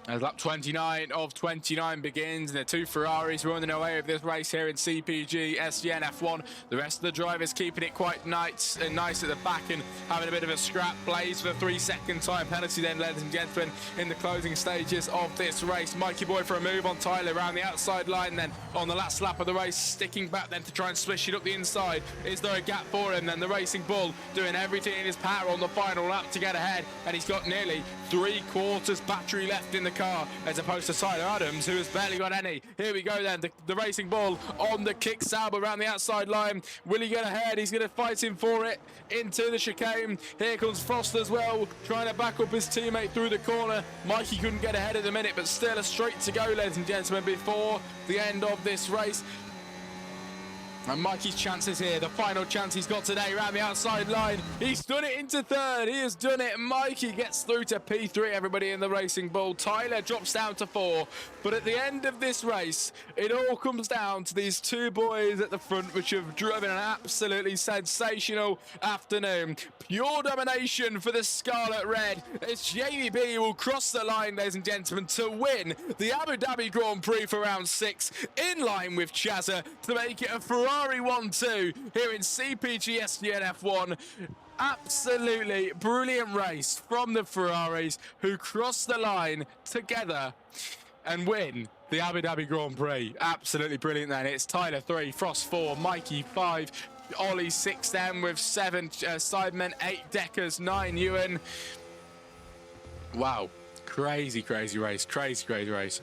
As lap 29 of 29 begins, and the 2 Ferraris running away with this race here in CPG SGN F1. The rest of the drivers keeping it quite nice at the back and having a bit of a scrap. Blaze for the 3-second time penalty then, ladies and gentlemen, in the closing stages of this race. Mikey boy for a move on Tyler around the outside line then on the last lap of the race, sticking back then to try and swish it up the inside. Is there a gap for him then? The Racing Bull doing everything in his power on the final lap to get ahead, and he's got nearly 3/4 battery left in the car, as opposed to Tyler Adams, who has barely got any. Here we go then, the Racing Bull on the kick salve around the outside line. Will he get ahead? He's going to fight him for it into the chicane. Here comes Frost as well, trying to back up his teammate through the corner. Mikey couldn't get ahead at the minute, but still a straight to go, ladies and gentlemen, before the end of this race. And Mikey's chances here, the final chance he's got today around the outside line. He's done it into 3rd. He has done it. Mikey gets through to P3, everybody in the Racing Bull. Tyler drops down to 4. But at the end of this race, it all comes down to these 2 boys at the front, which have driven an absolutely sensational afternoon. Pure domination for the Scarlet Red. It's Jamie B who will cross the line, ladies and gentlemen, to win the Abu Dhabi Grand Prix for round 6, in line with Chazza, to make it a Ferrari 1-2 here in CPG SGN F1. Absolutely brilliant race from the Ferraris, who cross the line together and win the Abu Dhabi Grand Prix. Absolutely brilliant then. It's Tyler 3, Frost 4, Mikey 5, Ollie 6 then with 7 Sidemen, 8 Deckers, 9 Ewan. Wow, crazy race, crazy race.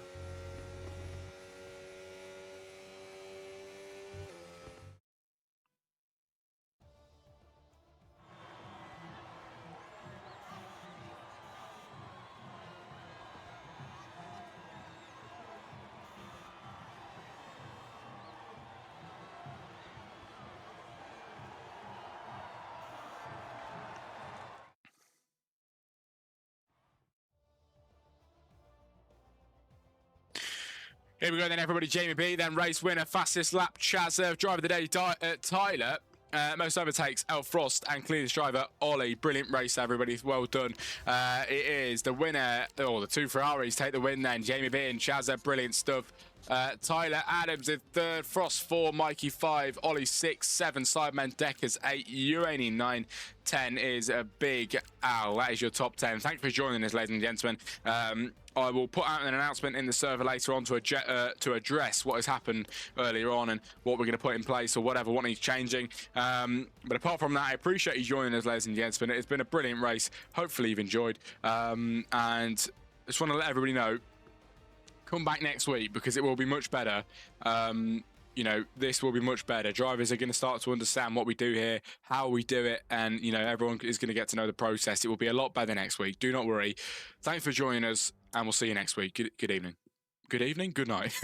Here we go then, everybody. Jamie B, then race winner, fastest lap, Chaz, driver of the day, Tyler. Most overtakes, El Frost, and cleanest driver, Ollie. Brilliant race, everybody. Well done. It is the winner, or the 2 Ferraris take the win then. Jamie B and Chaz, brilliant stuff. Tyler Adams in third, Frost 4, Mikey 5, Ollie 6, 7, Sideman Deckers 8, Uranian 9, 10 is a Big Al. That is your top 10. Thanks for joining us, ladies and gentlemen. I will put out an announcement in the server later on to address what has happened earlier on and what we're going to put in place or whatever, what needs changing. But apart from that, I appreciate you joining us, ladies and gentlemen. It's been a brilliant race. Hopefully you've enjoyed. And I just want to let everybody know, come back next week because it will be much better. You know, this will be much better. Drivers are going to start to understand what we do here, how we do it, and, you know, everyone is going to get to know the process. It will be a lot better next week. Do not worry. Thanks for joining us, and we'll see you next week. Good evening. Good evening? Good night.